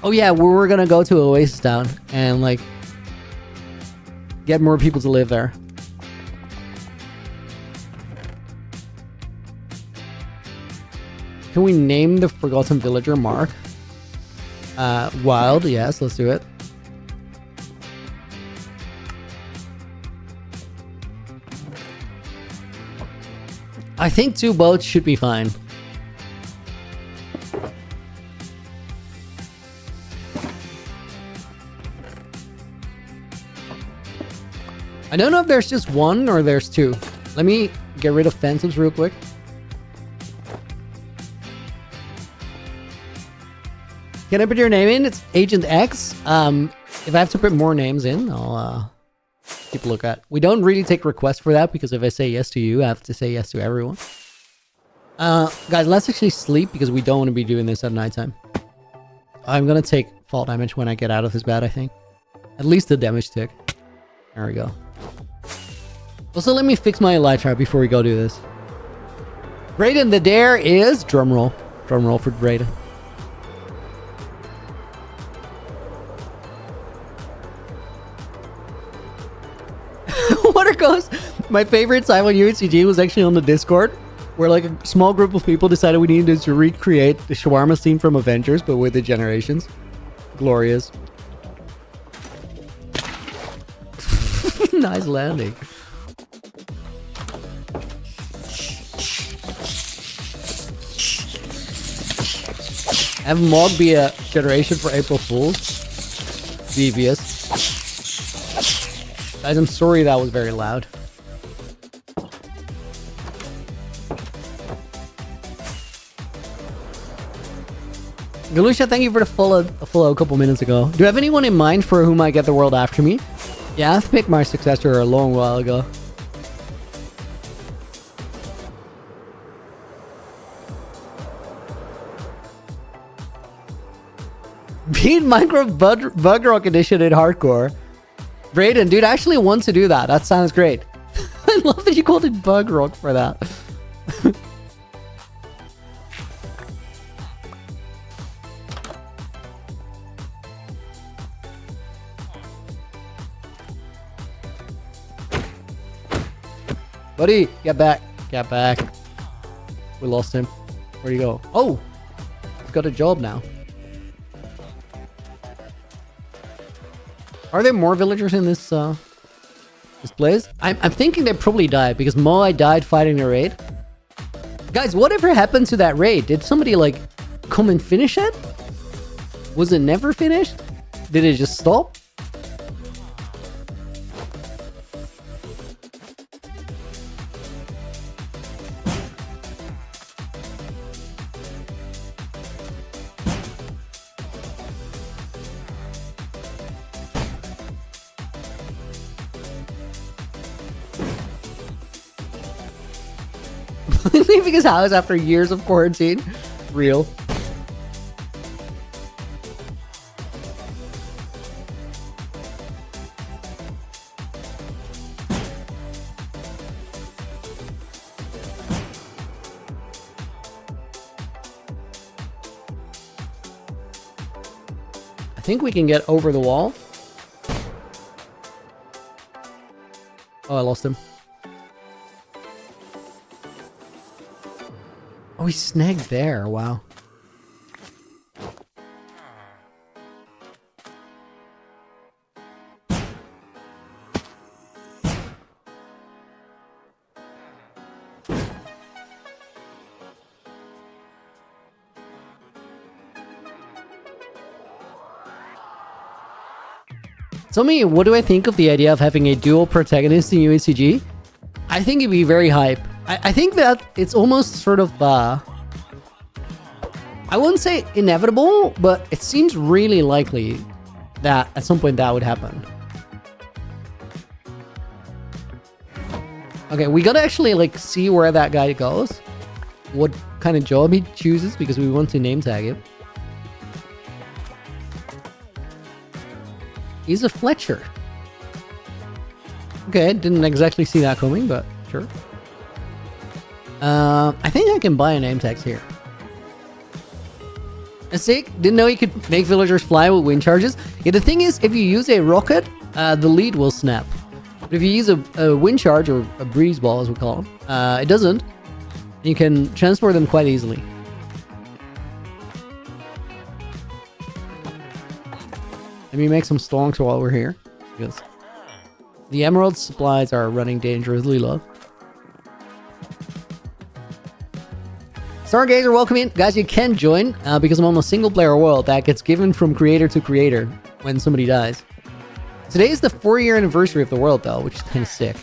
Speaker 1: Oh yeah, we were gonna go to Oasis Town and like get more people to live there. Can we name the forgotten villager Mark? Wild, yes, let's do it. I think 2 boats should be fine. I don't know if there's just 1 or there's 2. Let me get rid of phantoms real quick. Can I put your name in? It's Agent X. If I have to put more names in, I'll keep a look at. We don't really take requests for that because if I say yes to you, I have to say yes to everyone. Guys, let's actually sleep because we don't want to be doing this at nighttime. I'm gonna take fall damage when I get out of this bed, I think. At least the damage tick. There we go. Also, let me fix my elytra before we go do this. Brayden, the dare is... Drumroll. Drumroll for Brayden. Water goes. My favorite time on UHCG was actually on the Discord, where like a small group of people decided we needed to recreate the shawarma scene from Avengers, but with the Generations. Glorious. Nice landing. Have Mog be a generation for April Fools. Devious. Guys, I'm sorry that was very loud. Galusha, thank you for the follow a couple minutes ago. Do you have anyone in mind for whom I get the world after me? Yeah, I've picked my successor a long while ago. Beat Minecraft Bug Rock Edition in hardcore. Brayden, dude, I actually want to do that. That sounds great. I love that you called it Bug Rock for that. Buddy, get back. Get back. We lost him. Where'd he go? Oh! I've got a job now. Are there more villagers in this this place? I'm thinking they probably died because Moai died fighting the raid. Guys, whatever happened to that raid? Did somebody like come and finish it? Was it never finished? Did it just stop? Leaving his house after years of quarantine. Real. I think we can get over the wall. Oh, I lost him. Oh, he snagged there. Wow. Tell me, what do I think of the idea of having a dual protagonist in UHCG? I think it'd be very hype. I think that it's almost sort of, I wouldn't say inevitable, but it seems really likely that at some point that would happen. Okay, we gotta actually like see where that guy goes. What kind of job he chooses because we want to name tag him. He's a Fletcher. Okay, didn't exactly see that coming, but sure. I think I can buy a name tags here. Sick. Didn't know you could make villagers fly with wind charges. Yeah, the thing is, if you use a rocket, the lead will snap. But if you use a wind charge, or a breeze ball as we call them, it doesn't. You can transport them quite easily. Let me make some stonks while we're here, because the emerald supplies are running dangerously low. Stargazer, welcome in. Guys, you can join because I'm on a single player world that gets given from creator to creator when somebody dies. Today is the 4-year anniversary of the world, though, which is kind of sick.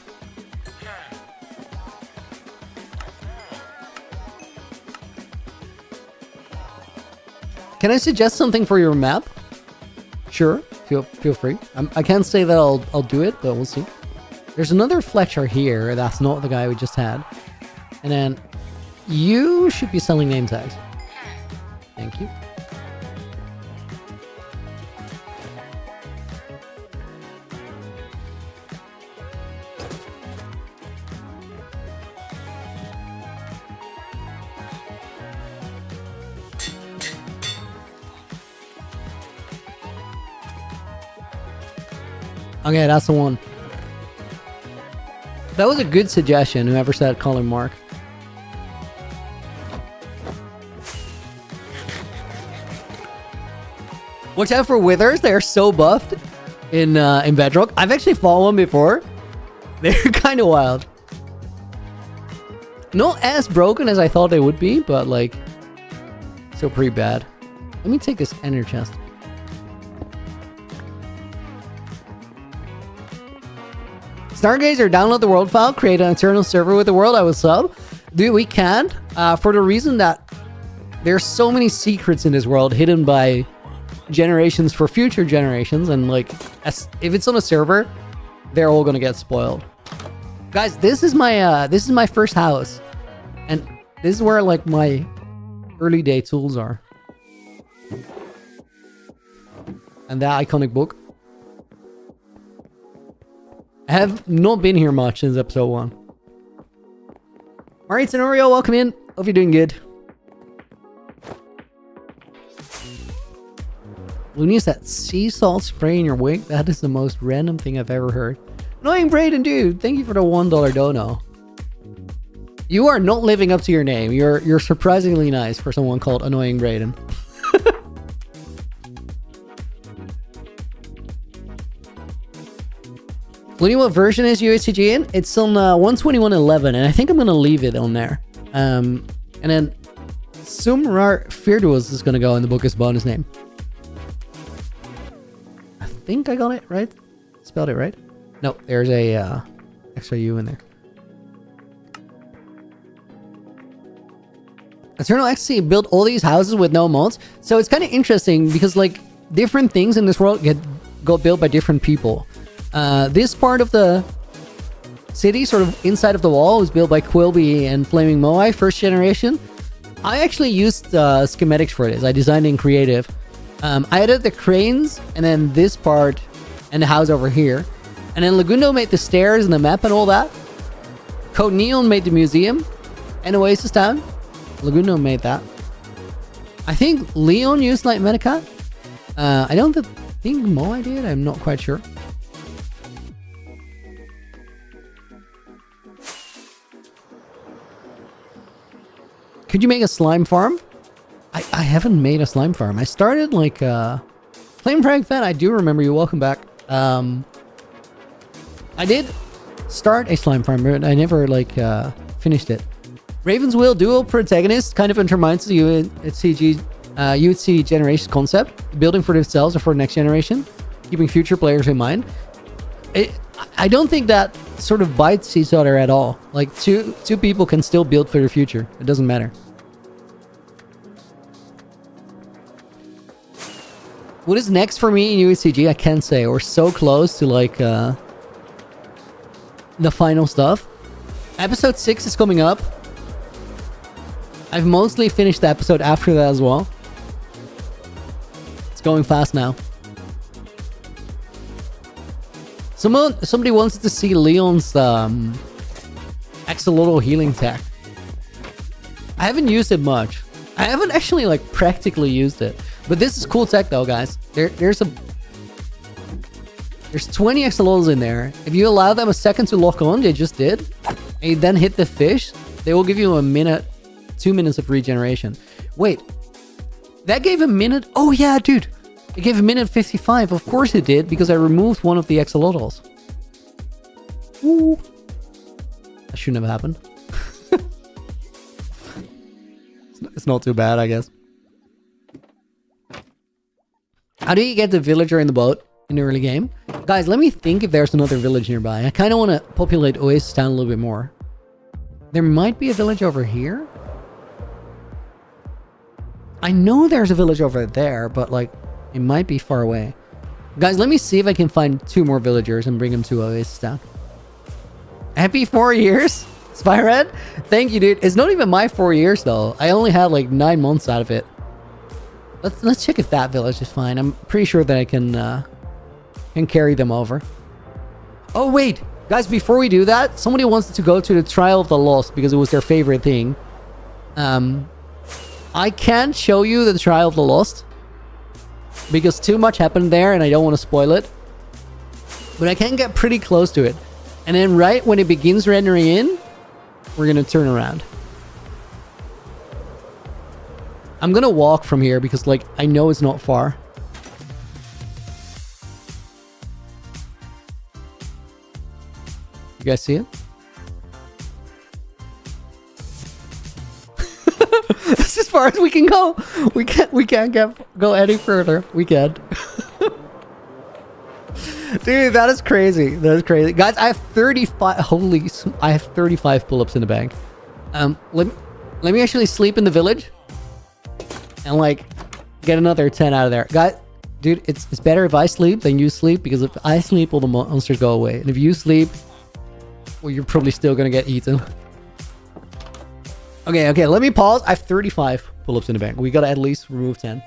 Speaker 1: Can I suggest something for your map? Sure, feel free. I can't say that I'll do it, but we'll see. There's another Fletcher here. That's not the guy we just had. And then you should be selling name tags. Thank you. Okay, that's the one. That was a good suggestion, whoever said call him Mark. Watch out for withers, they are so buffed in Bedrock. I've actually fought one before. They're kind of wild. Not as broken as I thought they would be, but like, still pretty bad. Let me take this ender chest. Stargazer, download the world file, create an internal server with the world. I will sub. Dude, we can't, for the reason that there's so many secrets in this world hidden by generations for future generations, and like, if it's on a server, they're all gonna get spoiled. Guys, this is my first house, and this is where like my early day tools are, and that iconic book. I have not been here much since episode 1. Alright, Tenorio, welcome in. Hope you're doing good. Loonius, that sea salt spray in your wig? That is the most random thing I've ever heard. Annoying Brayden, dude, thank you for the $1 dono. You are not living up to your name. You're surprisingly nice for someone called Annoying Brayden. Looney, what version is UHCG in? It's on 121.11, and I think I'm gonna leave it on there. And then Sumrar Firdaus is gonna go in the book as bonus name. I think I got it right. Spelled it right. No, there's a extra U in there. Eternal Ecstasy built all these houses with no mods, so it's kind of interesting because like different things in this world got built by different people. This part of the city, sort of inside of the wall, was built by Quilby and Flaming Moai, first generation. I actually used schematics for this. I designed in creative. I added the cranes, and then this part, and the house over here. And then Lagundo made the stairs and the map and all that. Code Neon made the museum and Oasis Town. Lagundo made that. I think Leon used Light Medicat. I don't think Moai did. I'm not quite sure. Could you make a slime farm? I haven't made a slime farm. I started like Flame Frag Fan. I do remember you. Welcome back. I did start a slime farm, but I never like finished it. Raven's Will dual protagonist kind of undermines the UHC Generations concept, building for themselves or for the next generation, keeping future players in mind. I don't think that sort of bites each other at all. Like two people can still build for the future. It doesn't matter. What is next for me in UHCG? I can't say. We're so close to like the final stuff. Episode 6 is coming up. I've mostly finished the episode after that as well. It's going fast now. Somebody wants to see Leon's axolotl healing tech. I haven't used it much. I haven't actually like practically used it. But this is cool tech though, guys. There's 20 axolotls in there. If you allow them a second to lock on, they just did, and you then hit the fish, they will give you a minute, 2 minutes of regeneration. Wait, that gave a minute? Oh yeah, dude. It gave a minute 55. Of course it did, because I removed one of the axolotls. Ooh. That shouldn't have happened. it's not too bad, I guess. How do you get the villager in the boat in the early game? Guys, let me think if there's another village nearby. I kind of want to populate Oasis town a little bit more. There might be a village over here. I know there's a village over there, but like, it might be far away. Guys, let me see if I can find 2 more villagers and bring them to Oasis town. Happy 4 years, Spyred. Thank you, dude. It's not even my 4 years though. I only had like 9 months out of it. Let's check if that village is fine. I'm pretty sure that I can carry them over. Oh wait, guys, before we do that, somebody wants to go to the Trial of the Lost because it was their favorite thing. I can't show you the Trial of the Lost because too much happened there and I don't want to spoil it. But I can get pretty close to it. And then right when it begins rendering in, we're going to turn around. I'm going to walk from here because like I know it's not far. You guys see it? That's as far as we can go. We can't go any further. We can't. Dude, that is crazy. That is crazy. Guys, I have 35 I have 35 pull-ups in the bank. Let me actually sleep in the village and like get another 10 out of there. Guys, dude, it's better if I sleep than you sleep because if I sleep all the monsters go away. And if you sleep, well, you're probably still gonna get eaten. Okay, let me pause. I have 35 pull-ups in the bank. We gotta at least remove 10.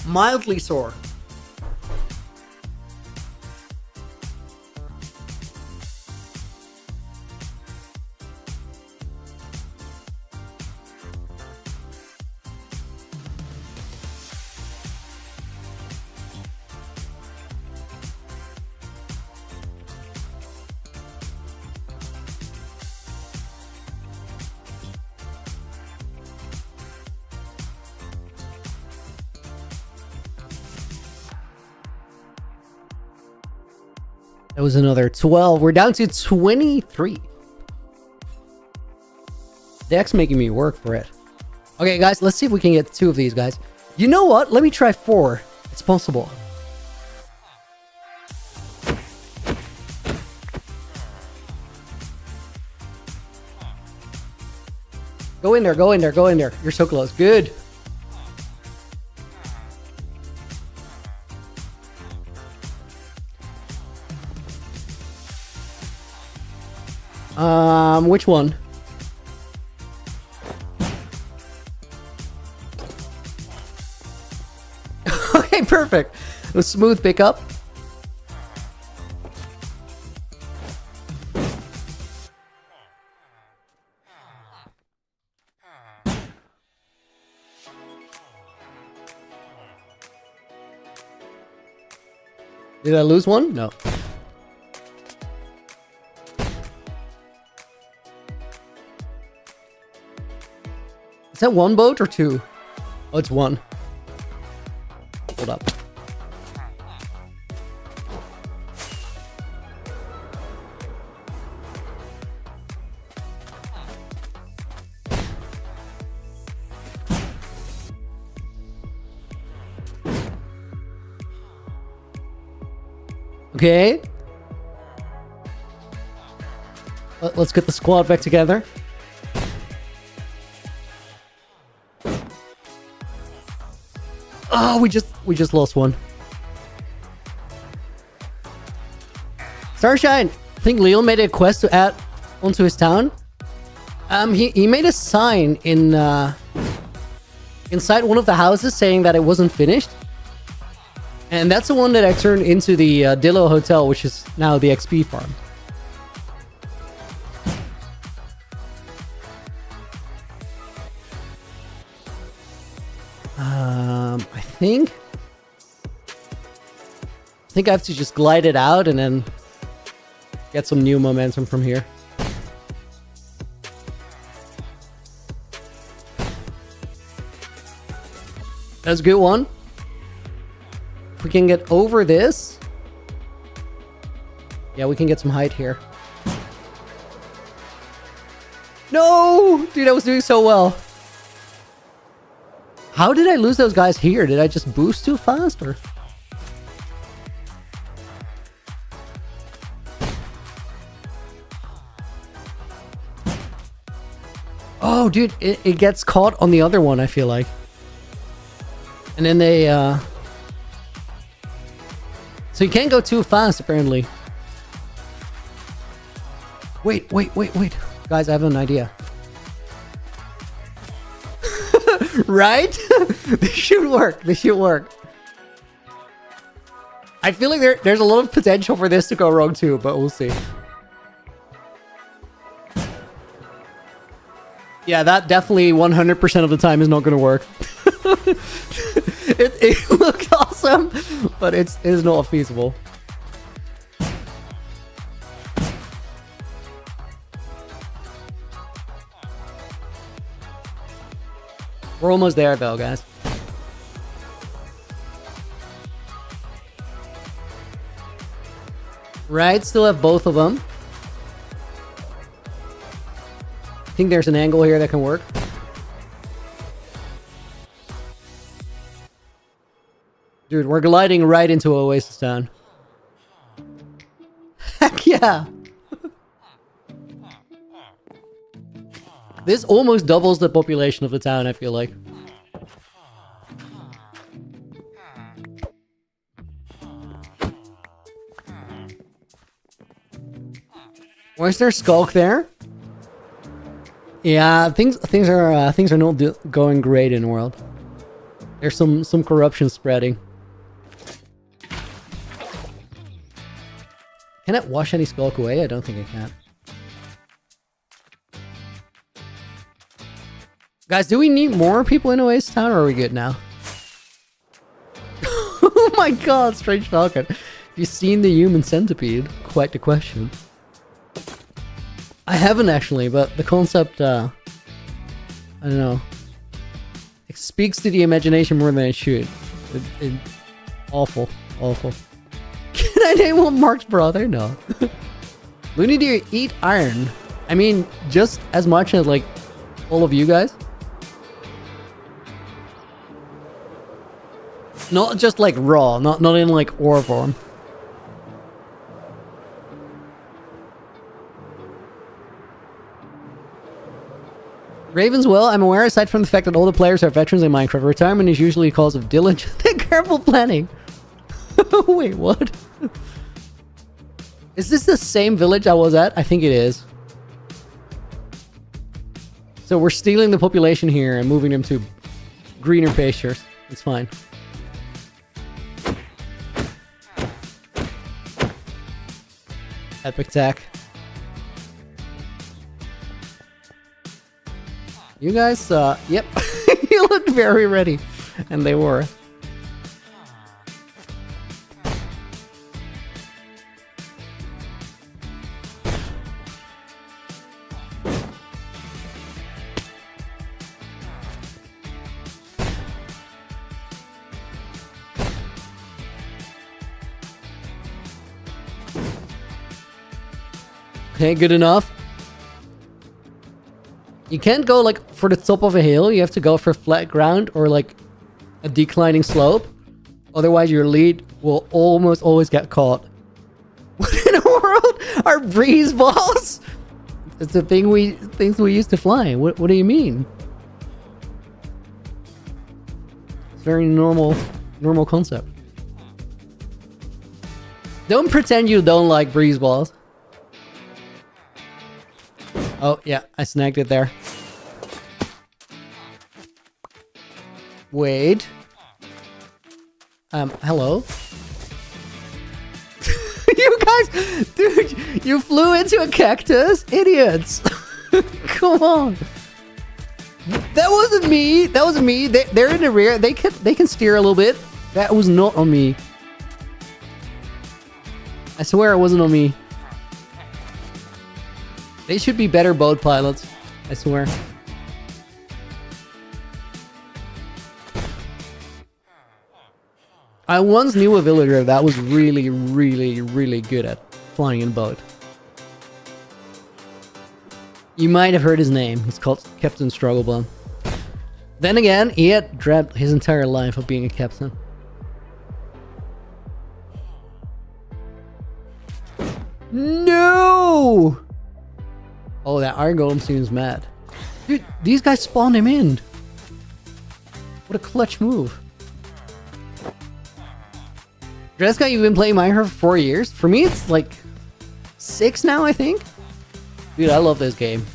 Speaker 1: Mildly sore. That was another 12. We're down to 23. Deck's making me work for it. Okay, guys, let's see if we can get 2 of these, guys. You know what? Let me try 4. It's possible. Go in there, go in there, go in there. You're so close. Good. Which one? Okay, perfect. It was smooth pickup. Did I lose one? No. Is that 1 boat or 2? Oh, it's 1. Hold up. Okay. Let's get the squad back together. Oh, we just lost one. Starshine, I think Leo made a quest to add onto his town. He made a sign in inside one of the houses saying that it wasn't finished. And that's the one that I turned into the Dillo Hotel, which is now the XP farm. I think I have to just glide it out and then get some new momentum from here. That's a good one. If we can get over this. Yeah, we can get some height here. No! Dude, I was doing so well. How did I lose those guys here? Did I just boost too fast or? Oh, dude, it gets caught on the other one, I feel like. And then they, So you can't go too fast, apparently. Wait. Guys, I have an idea. Right? This should work. I feel like there's a lot of potential for this to go wrong too, but we'll see. Yeah, that definitely 100% of the time is not going to work. it looked awesome, but it is not feasible. We're almost there though, guys. Right, still have both of them. I think there's an angle here that can work. Dude, we're gliding right into Oasis Town. Heck yeah! This almost doubles the population of the town, I feel like. Where's their skulk there? Yeah, things are not going great in the world. There's some corruption spreading. Can I wash any skulk away? I don't think I can. Guys, do we need more people in Oasis Town, or are we good now? Oh my god, Strange Falcon. Have you seen the human centipede? Quite the question. I haven't actually, but the concept, I don't know. It speaks to the imagination more than it should. Awful. Can I name one Mark's brother? No. Looney, do you eat iron? I mean, just as much as, like, all of you guys. Not just, like, raw. Not in, like, ore form. Ravenswell, I'm aware, aside from the fact that all the players are veterans in Minecraft, retirement is usually a cause of diligent and careful planning. Wait, what? Is this the same village I was at? I think it is. So we're stealing the population here and moving them to greener pastures. It's fine. Epic tech. You guys, yep. You looked very ready. And they were. Okay, good enough. You can't go like for the top of a hill. You have to go for flat ground or like a declining slope. Otherwise your lead will almost always get caught. What in the world are breeze balls? It's the things we used to fly. What do you mean? It's very normal concept. Don't pretend you don't like breeze balls. Oh, yeah, I snagged it there. Wait. Hello? You guys, dude, you flew into a cactus? Idiots. Come on. That wasn't me. That wasn't me. They're in the rear. They can steer a little bit. That was not on me. I swear it wasn't on me. They should be better boat pilots. I swear. I once knew a villager that was really, really, really good at flying in a boat. You might have heard his name. He's called Captain Strugglebun. Then again, he had dreamt his entire life of being a captain. No! Oh, that Iron Golem seems mad. Dude, these guys spawned him in. What a clutch move. Dreska, you've been playing Minecraft for 4 years? For me, it's like 6 now, I think. Dude, I love this game.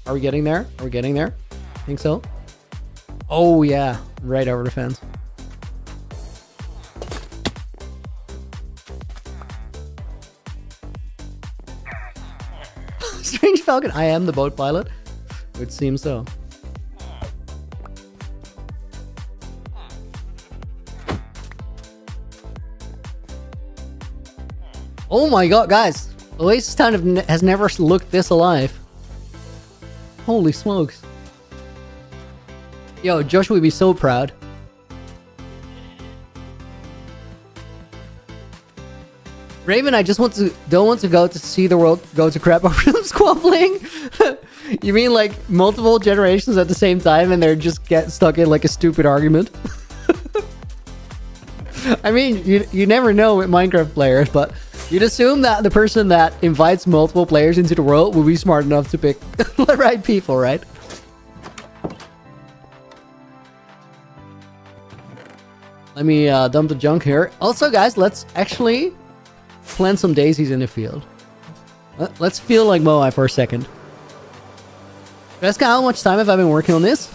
Speaker 1: Are we getting there? Are we getting there? I think so. Oh, yeah. Right over the fence. Strange Falcon. I am the boat pilot. It seems so. Oh my god, guys. Oasis Town has never looked this alive. Holy smokes. Yo, Josh would be so proud. Raven, I just don't want to go to see the world go to crap over them squabbling. You mean like multiple generations at the same time and they're just get stuck in like a stupid argument? I mean, you never know with Minecraft players, but you'd assume that the person that invites multiple players into the world will be smart enough to pick the right people, right? Let me dump the junk here. Also, guys, let's actually plant some daisies in the field. Let's feel like Moai for a second. Jessica, how much time have I been working on this?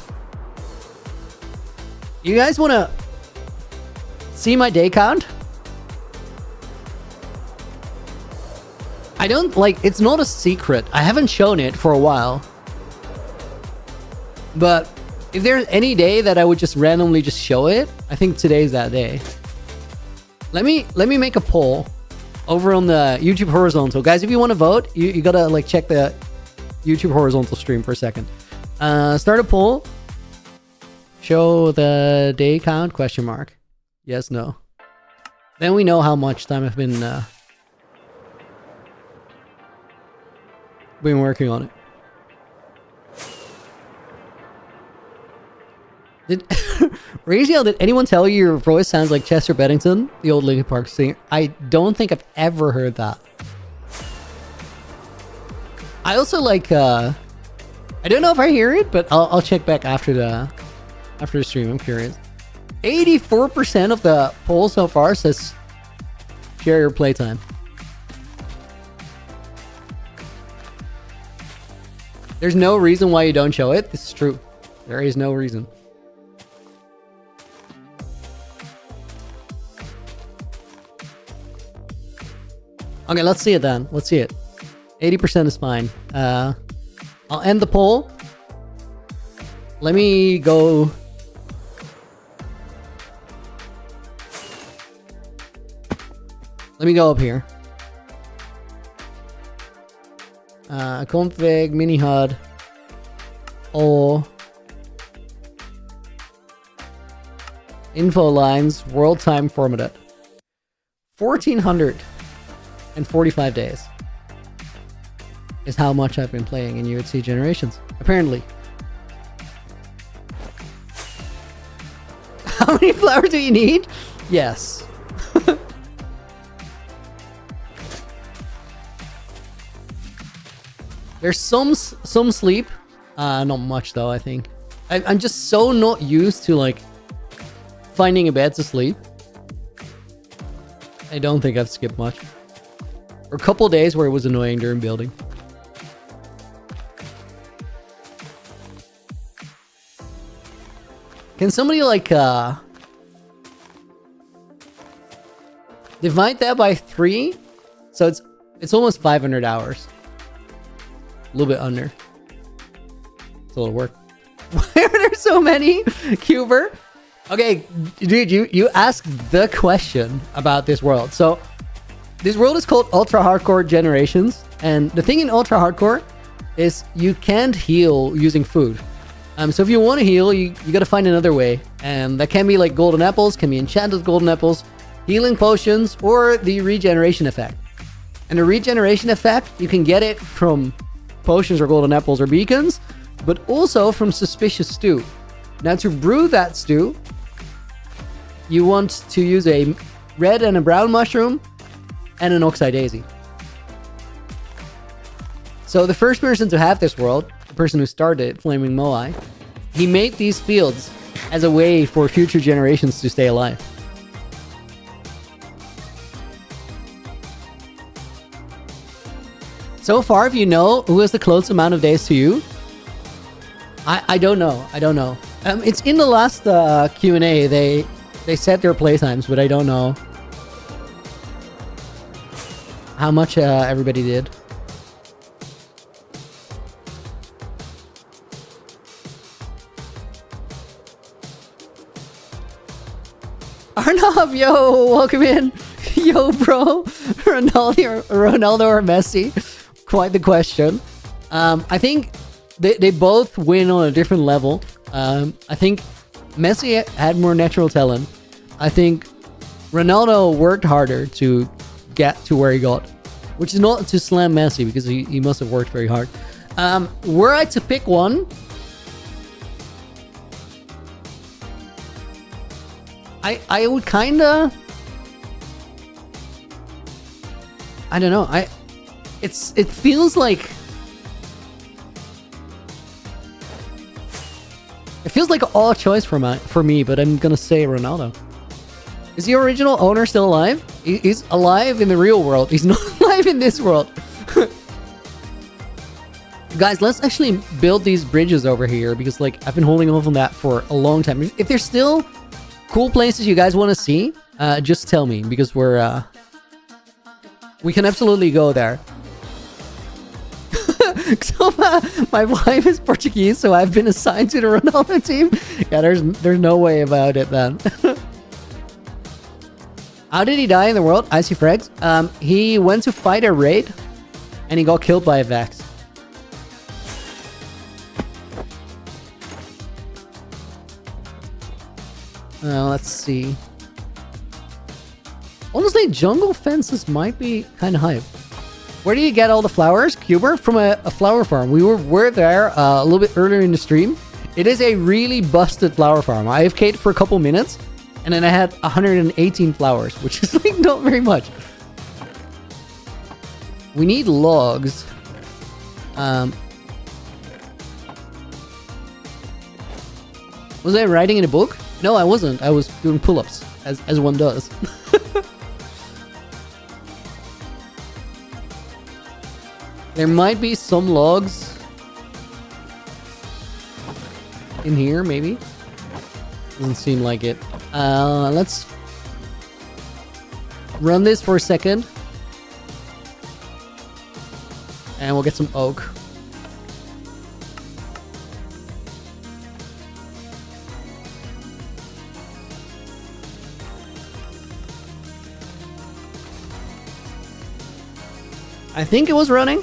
Speaker 1: You guys want to see my day count? I don't like, it's not a secret. I haven't shown it for a while. But if there's any day that I would just randomly just show it, I think today's that day. Let me make a poll over on the YouTube horizontal. Guys, if you want to vote, you gotta like check the YouTube horizontal stream for a second. Start a poll. Show the day count, question mark. Yes, no. Then we know how much time I've been working on it. Raziel, did anyone tell you your voice sounds like Chester Bennington, the old Linkin Park singer? I don't think I've ever heard that. I also like, I don't know if I hear it, but I'll check back after the stream. I'm curious. 84% of the poll so far says share your playtime. There's no reason why you don't show it. This is true. There is no reason. Okay, let's see it then. Let's see it. 80% is fine. I'll end the poll. Let me go. Let me go up here. Config, mini HUD, all info lines, world time formatted. 1,445 days is how much I've been playing in UHC Generations, apparently. How many flowers do you need? Yes. There's some sleep. Not much though, I think. I'm just so not used to like finding a bed to sleep. I don't think I've skipped much. Or a couple days where it was annoying during building. Can somebody like divide that by 3? So it's almost 500 hours. A little bit under. It's a little work. Why are there so many, Cuber? Okay, dude, you asked the question about this world. So this world is called Ultra Hardcore Generations, and the thing in Ultra Hardcore is you can't heal using food. So if you want to heal, you got to find another way, and that can be like golden apples, can be enchanted golden apples, healing potions, or the regeneration effect. And the regeneration effect, you can get it from potions or golden apples or beacons, but also from suspicious stew. Now to brew that stew, you want to use a red and a brown mushroom and an oxeye daisy. So the first person to have this world, the person who started Flaming Moai, he made these fields as a way for future generations to stay alive. So far, if you know who has the close amount of days to you, I don't know. I don't know. It's in the last Q&A. They set their playtimes, but I don't know how much everybody did. Arnav, yo, welcome in. Yo, bro. Ronaldo or Messi? Quite the question. I think they both win on a different level. I think Messi had more natural talent. I think Ronaldo worked harder to get to where he got, which is not to slam Messi because he must have worked very hard. Were I to pick one, I would kinda, I don't know. It feels like an odd choice for me, but I'm gonna say Ronaldo. Is the original owner still alive? He's alive in the real world. He's not alive in this world. Guys, let's actually build these bridges over here because, like, I've been holding off on that for a long time. If there's still cool places you guys want to see, just tell me because we can absolutely go there. So my wife is Portuguese, so I've been assigned to the Ronaldo team. Yeah, there's no way about it, then. How did he die in the world? Icy Frags. He went to fight a raid, and he got killed by a Vex. Let's see. Honestly, jungle fences might be kind of hype. Where do you get all the flowers, Cuber? From a flower farm. We were there a little bit earlier in the stream. It is a really busted flower farm. I AFK'd for a couple minutes, and then I had 118 flowers, which is like not very much. We need logs. Was I writing in a book? No, I wasn't. I was doing pull-ups, as one does. There might be some logs in here, maybe. Doesn't seem like it. Let's run this for a second. And we'll get some oak. I think it was running.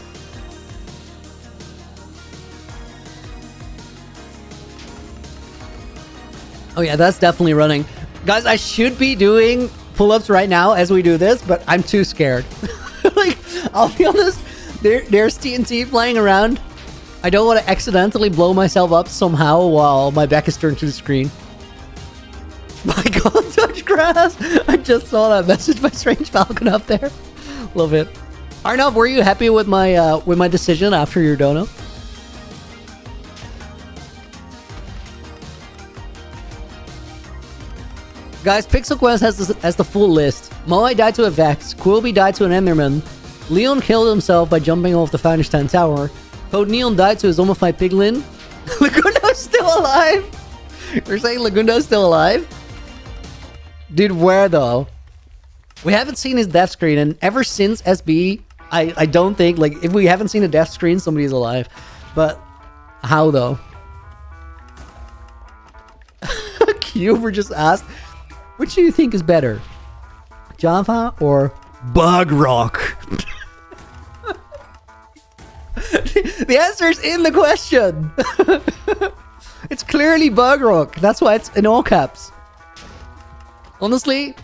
Speaker 1: Oh yeah, that's definitely running. Guys, I should be doing pull-ups right now as we do this, but I'm too scared. Like, I'll be honest, there's TNT flying around. I don't want to accidentally blow myself up somehow while my back is turned to the screen. My god, touch grass! I just saw that message by Strange Falcon up there. Love it. Arnav, were you happy with my decision after your dono? Guys, Pixel Quest has the full list. Moai died to a Vex, Quilby died to an Enderman, Leon killed himself by jumping off the Founder's Town Tower, Code Neon died to a zombified piglin. Lagundo's still alive? You're saying Lagundo's still alive? Dude, where though? We haven't seen his death screen, and ever since SB, I don't think, like, if we haven't seen a death screen, somebody's alive. But how though? Cuber just asked, which do you think is better? Java or Bug Rock? The answer is in the question. It's clearly Bug Rock. That's why it's in all caps. Honestly,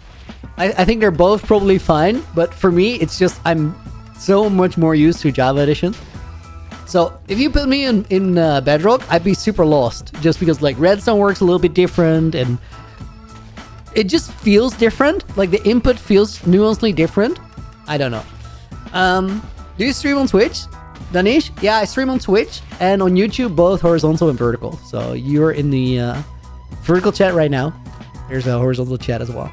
Speaker 1: I think they're both probably fine, but for me, it's just I'm so much more used to Java Edition. So if you put me in Bedrock, I'd be super lost, just because like Redstone works a little bit different and it just feels different. Like the input feels nuancely different. I don't know. Do you stream on Twitch, Danish? Yeah, I stream on Twitch and on YouTube, both horizontal and vertical. So you're in the vertical chat right now. There's a horizontal chat as well.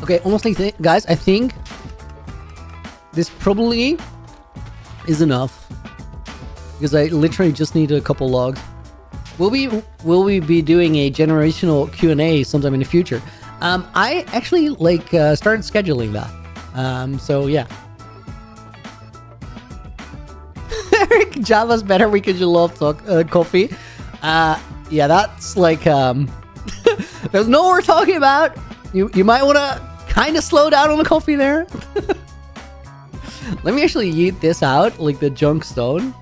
Speaker 1: Okay, honestly, guys, I think this probably is enough because I literally just need a couple logs. Will we be doing a generational Q&A sometime in the future? I actually like started scheduling that. So yeah. Eric, Java's better because you love coffee. Yeah, that's like there's no what we're talking about. You might want to kind of slow down on the coffee there. Let me actually yeet this out, like the junk stone.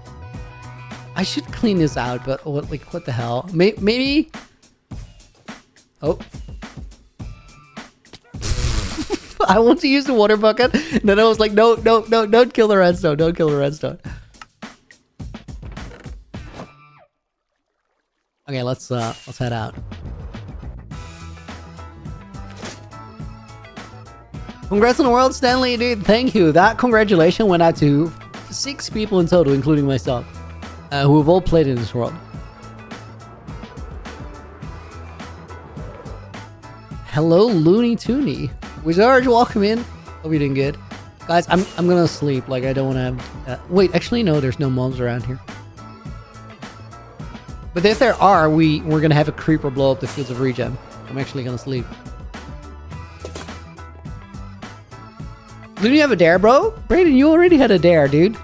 Speaker 1: I should clean this out, but what the hell? Maybe. Oh. I want to use the water bucket. And then I was like, no, don't kill the redstone. Don't kill the redstone. Okay, let's head out. Congrats on the world, Stanley, dude. Thank you. That congratulation went out to 6 people in total, including myself, who have all played in this world. Hello, Looney Tooney. Wizard, welcome in. Hope you're doing good. Guys, I'm gonna sleep. Like, I don't want to have... wait, actually, no, there's no mobs around here. But if there are, we're gonna have a creeper blow up the Fields of Regen. I'm actually gonna sleep. Didn't you have a dare, bro? Brayden, you already had a dare, dude.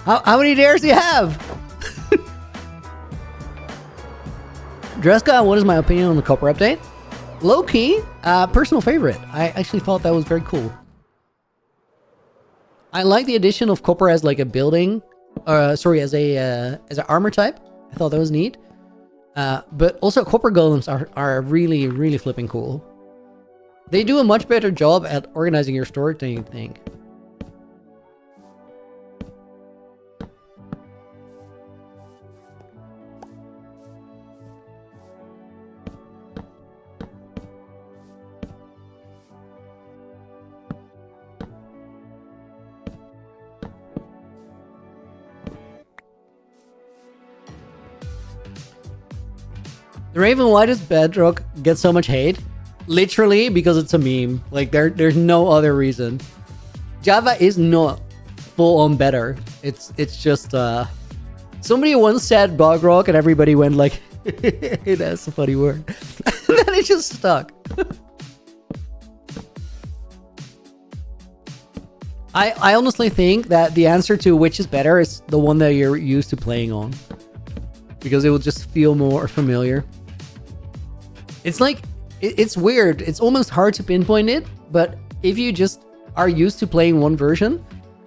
Speaker 1: How many dares do you have? Dreska, what is my opinion on the copper update? Low-key, personal favorite. I actually thought that was very cool. I like the addition of copper as like a building, as an armor type. I thought that was neat. But also copper golems are really, really flipping cool. They do a much better job at organizing your storage than you think. The Raven, why does Bedrock get so much hate? Literally because it's a meme. Like there's no other reason. Java is not full on better. It's just somebody once said bug rock and everybody went like that's a funny word. And then it just stuck. I honestly think that the answer to which is better is the one that you're used to playing on. Because it will just feel more familiar. It's like it's weird. It's almost hard to pinpoint it, but if you just are used to playing one version,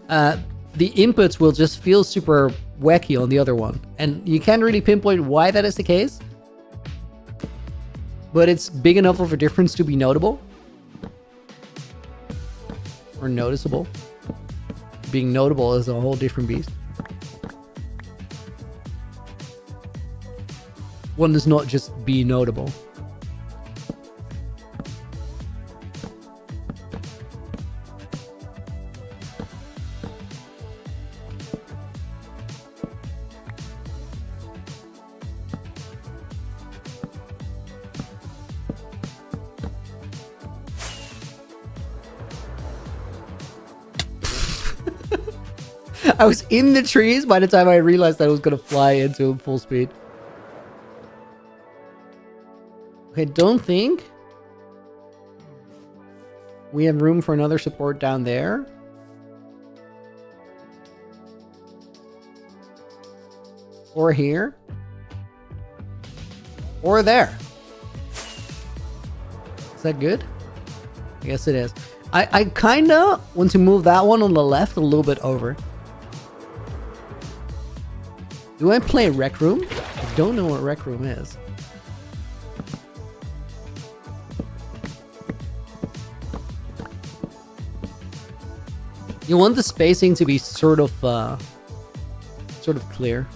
Speaker 1: the inputs will just feel super wacky on the other one. And you can't really pinpoint why that is the case, but it's big enough of a difference to be notable. Or noticeable. Being notable is a whole different beast. One does not just be notable. I was in the trees by the time I realized that I was going to fly into full speed. Okay, don't think we have room for another support down there. Or here. Or there. Is that good? I guess it is. I kind of want to move that one on the left a little bit over. Do I play Rec Room? I don't know what Rec Room is. You want the spacing to be sort of clear.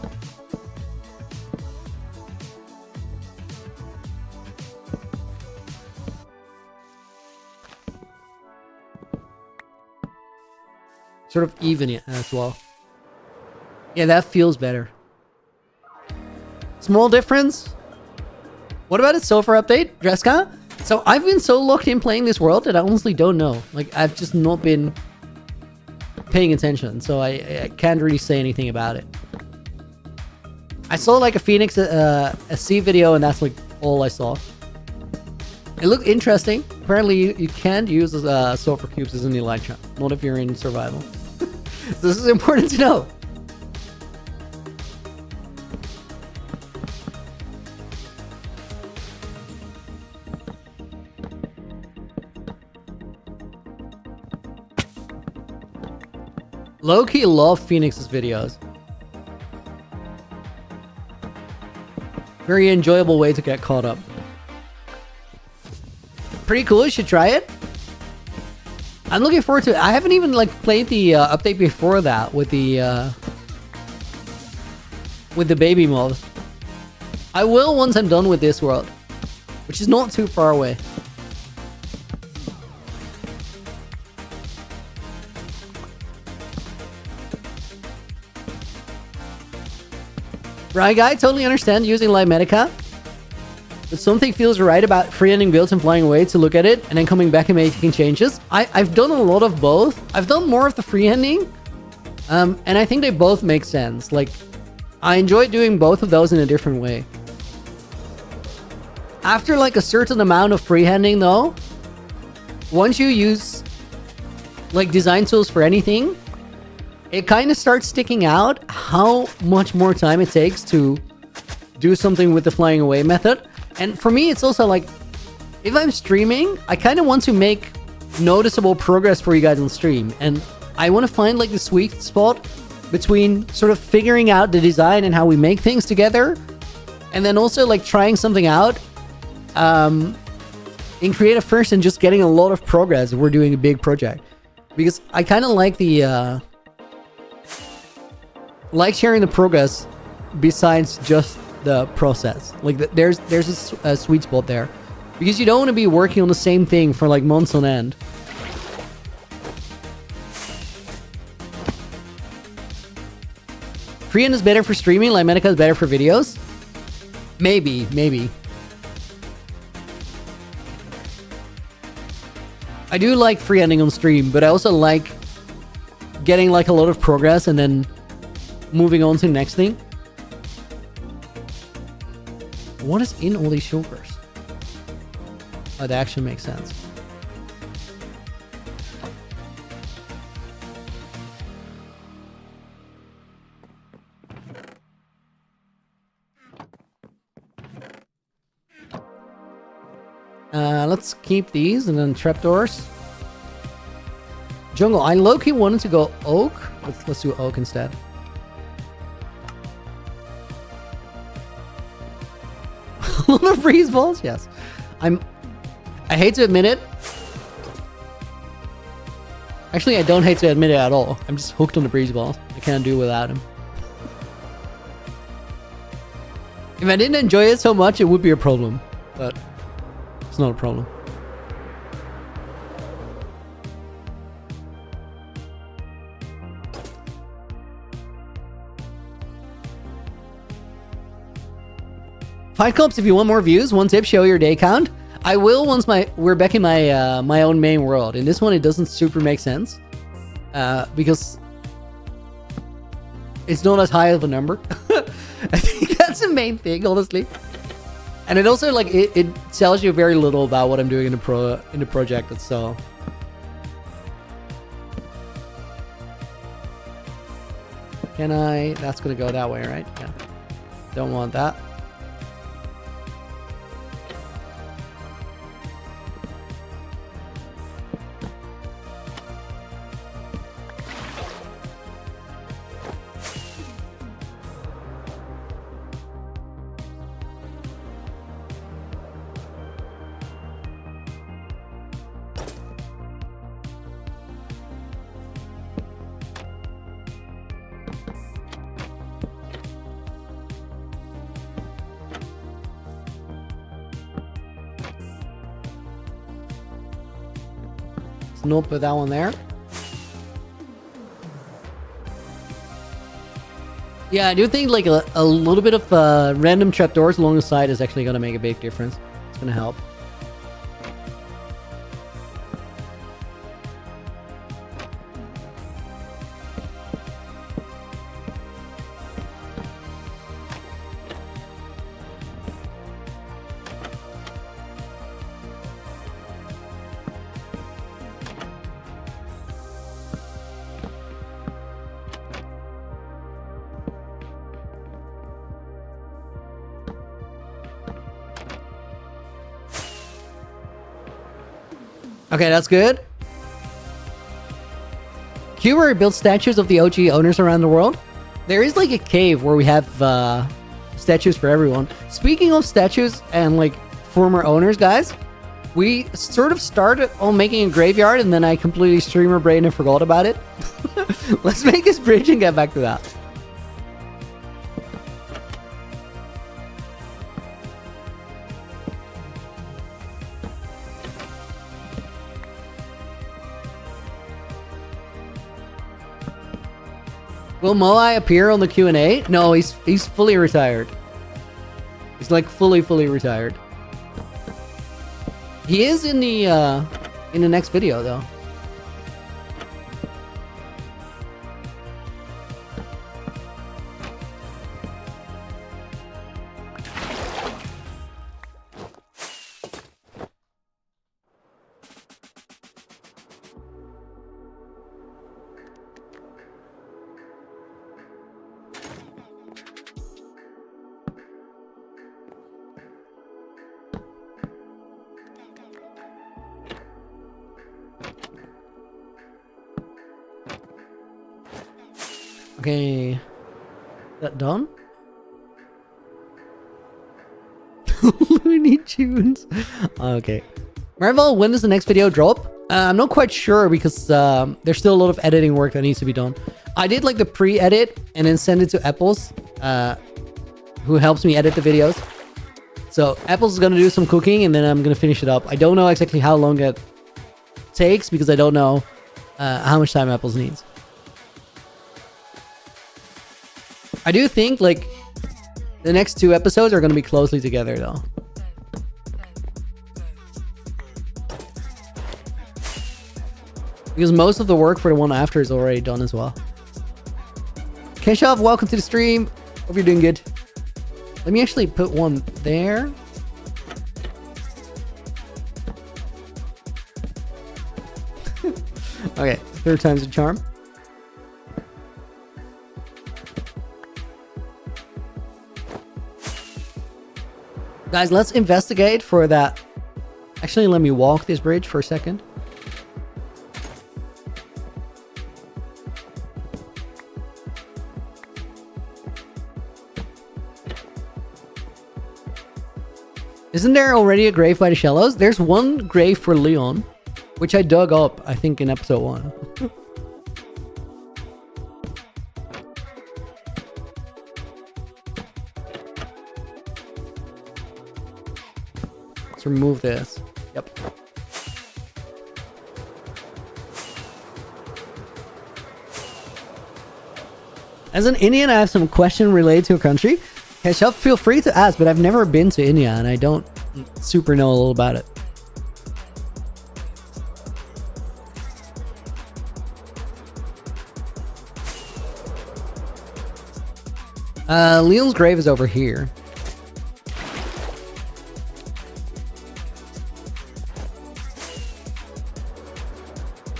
Speaker 1: Sort of even it as well. Yeah, that feels better. Small difference. What about its so far update, Dreska? So I've been so locked in playing this world that I honestly don't know. Like, I've just not been paying attention, so I can't really say anything about it. I saw like a Phoenix a C video, and that's like all I saw. It looked interesting. Apparently you can't use sulfur cubes as an Elytra, not if you're in survival. So this is important to know. Low-key love Phoenix's videos. Very enjoyable way to get caught up. Pretty cool, you should try it. I'm looking forward to it. I haven't even like played the update before that with the baby mode. I will once I'm done with this world, which is not too far away. Right, guy, totally understand using live medica. But something feels right about freehanding builds and flying away to look at it and then coming back and making changes. I've done a lot of both. I've done more of the freehanding. And I think they both make sense. Like, I enjoy doing both of those in a different way. After like a certain amount of freehanding though, once you use like design tools for anything, it kind of starts sticking out how much more time it takes to do something with the flying away method. And for me, it's also like, if I'm streaming, I kind of want to make noticeable progress for you guys on stream. And I want to find like the sweet spot between sort of figuring out the design and how we make things together. And then also like trying something out in creative first and just getting a lot of progress if we're doing a big project. Because I kind of like the... like sharing the progress besides just the process. Like there's a sweet spot there, because you don't want to be working on the same thing for like months on end. Freehand is better for streaming, like Medica is better for videos. Maybe. I do like freehanding on stream, but I also like getting like a lot of progress and then moving on to the next thing. What is in all these shulkers? Oh, that actually makes sense. Let's keep these and then trapdoors. Jungle, I low-key wanted to go oak. Let's do oak instead. A lot of breeze balls, yes. I hate to admit it. Actually, I don't hate to admit it at all. I'm just hooked on the breeze balls. I can't do without them. If I didn't enjoy it so much, it would be a problem. But it's not a problem. Fight clubs, if you want more views, one tip, show your day count. I will once we're back in my my own main world. In this one, it doesn't super make sense. Because it's not as high of a number. I think that's the main thing, honestly. And it also, like, it tells you very little about what I'm doing in the project itself. Can I... That's gonna go that way, right? Yeah. Don't want that. So no, put that one there. Yeah, I do think like a little bit of random trapdoors along the side is actually going to make a big difference. It's going to help. Okay, that's good. Cuber built statues of the OG owners around the world. There is like a cave where we have statues for everyone. Speaking of statues and like former owners, guys, we sort of started on making a graveyard and then I completely streamer brained and forgot about it. Let's make this bridge and get back to that. Will Moai appear on the Q&A? No, he's fully retired. He's like fully retired. He is in the next video though. Okay, that done? Looney Tunes. Okay. Marvel, when does the next video drop? I'm not quite sure because there's still a lot of editing work that needs to be done. I did like the pre-edit and then send it to Apples, who helps me edit the videos. So Apples is gonna do some cooking and then I'm gonna finish it up. I don't know exactly how long it takes because I don't know how much time Apples needs. I do think, like, the next 2 episodes are going to be closely together, though. Because most of the work for the one after is already done as well. Keshav, welcome to the stream. Hope you're doing good. Let me actually put one there. Okay, 3rd time's a charm. Guys, let's investigate for that. Actually, let me walk this bridge for a second. Isn't there already a grave by the Shallows? There's one grave for Leon, which I dug up, I think, in episode 1. Let's remove this. Yep. As an Indian, I have some question related to a country. Keshav, feel free to ask, but I've never been to India and I don't super know a little about it. Leon's grave is over here.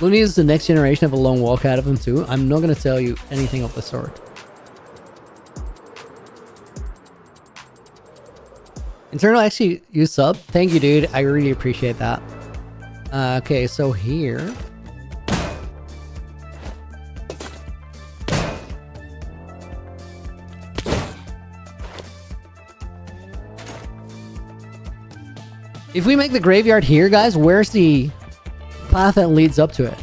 Speaker 1: Looney is the next generation of a long walk out of him too. I'm not going to tell you anything of the sort. Internal actually, you sub. Thank you, dude. I really appreciate that. Okay, so here. If we make the graveyard here, guys, where's the path that leads up to it?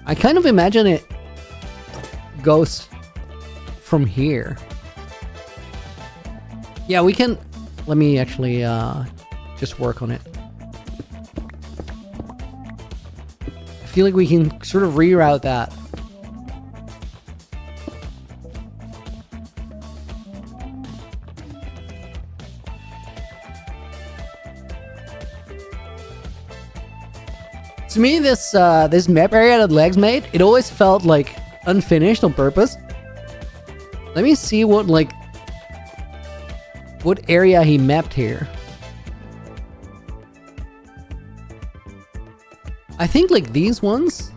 Speaker 1: I kind of imagine it goes from here. Yeah, we can... Let me actually just work on it. I feel like we can sort of reroute that. To me, this map area that Legs made, it always felt like unfinished on purpose. Let me see what area he mapped here. I think like these ones.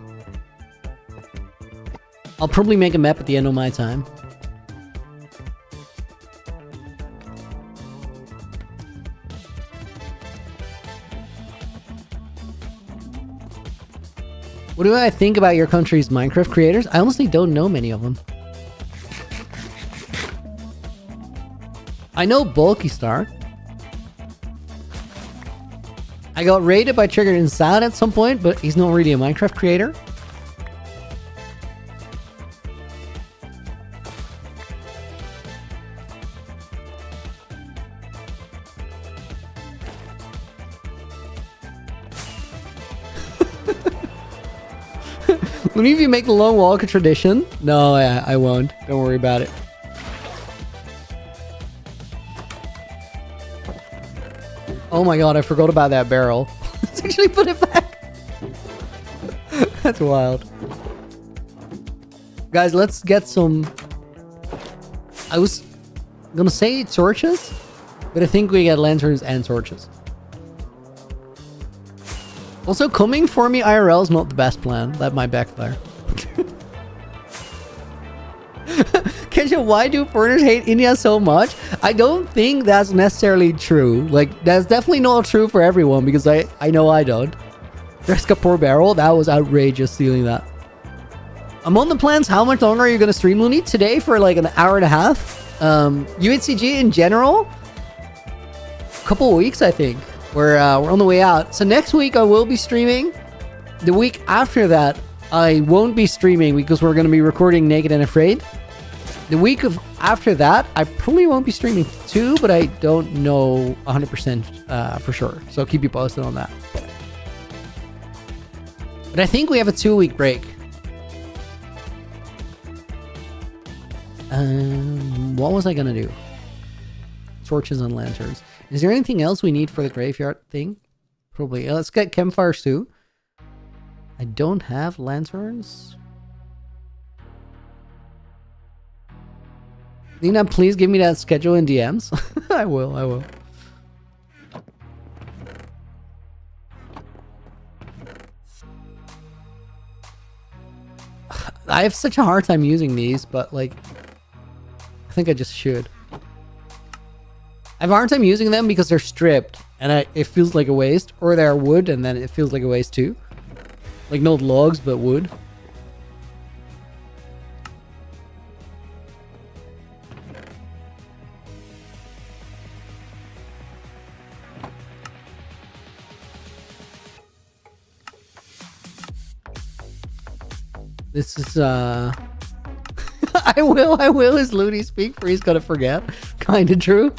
Speaker 1: I'll probably make a map at the end of my time. What do I think about your country's Minecraft creators? I honestly don't know many of them. I know Bulky Star. I got raided by Triggered Inside at some point, but he's not really a Minecraft creator. When if you make the long walk a tradition? No, I won't. Don't worry about it. Oh my god, I forgot about that barrel. Let's actually put it back. That's wild. Guys, let's get some... I was gonna say torches, but I think we get lanterns and torches. Also, coming for me IRL is not the best plan. That might backfire. Kensha, why do foreigners hate India so much? I don't think that's necessarily true. Like, that's definitely not true for everyone, because I know I don't. Reska poor barrel, that was outrageous stealing that. I'm on the plans. How much longer are you going to stream, Looney? Today for like an hour and a half. UHCG in general, a couple of weeks, I think. We're on the way out. So next week I will be streaming. The week after that, I won't be streaming because we're going to be recording Naked and Afraid. The week after that, I probably won't be streaming too, but I don't know 100% for sure. So keep you posted on that. But I think we have a 2-week break. What was I going to do? Torches and lanterns. Is there anything else we need for the graveyard thing? Probably. Let's get campfires too. I don't have lanterns. Nina, please give me that schedule in DMs. I will. I have such a hard time using these, but like, I think I just should. I have a hard time using them because they're stripped and it feels like a waste, or they're wood and then it feels like a waste too. Like not logs, but wood. This is I will is Looney speak for he's gonna forget. Kinda true.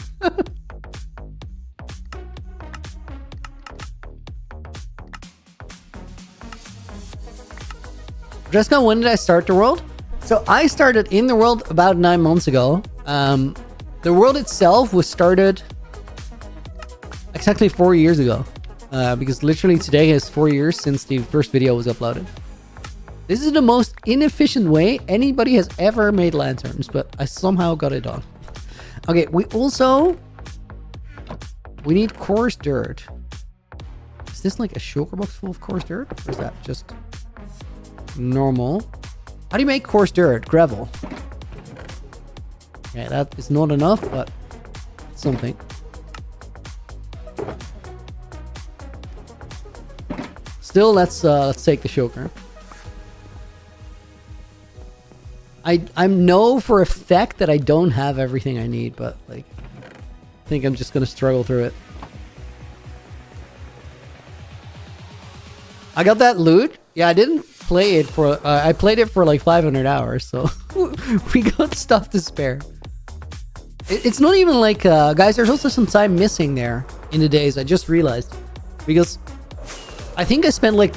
Speaker 1: Drescon, when did I start the world? So I started in the world about 9 months ago. The world itself was started exactly 4 years ago. Because literally today is 4 years since the first video was uploaded. This is the most inefficient way anybody has ever made lanterns, but I somehow got it done. Okay, we need coarse dirt. Is this like a sugar box full of coarse dirt? Or is that just normal? How do you make coarse dirt? Gravel. Okay, that is not enough, but something. Still, let's take the sugar. I know for a fact that I don't have everything I need, but like, I think I'm just gonna struggle through it. I got that loot. Yeah, I didn't play it for. I played it for like 500 hours, so we got stuff to spare. It's not even like, guys, there's also some time missing there in the days. I just realized. Because I think I spent like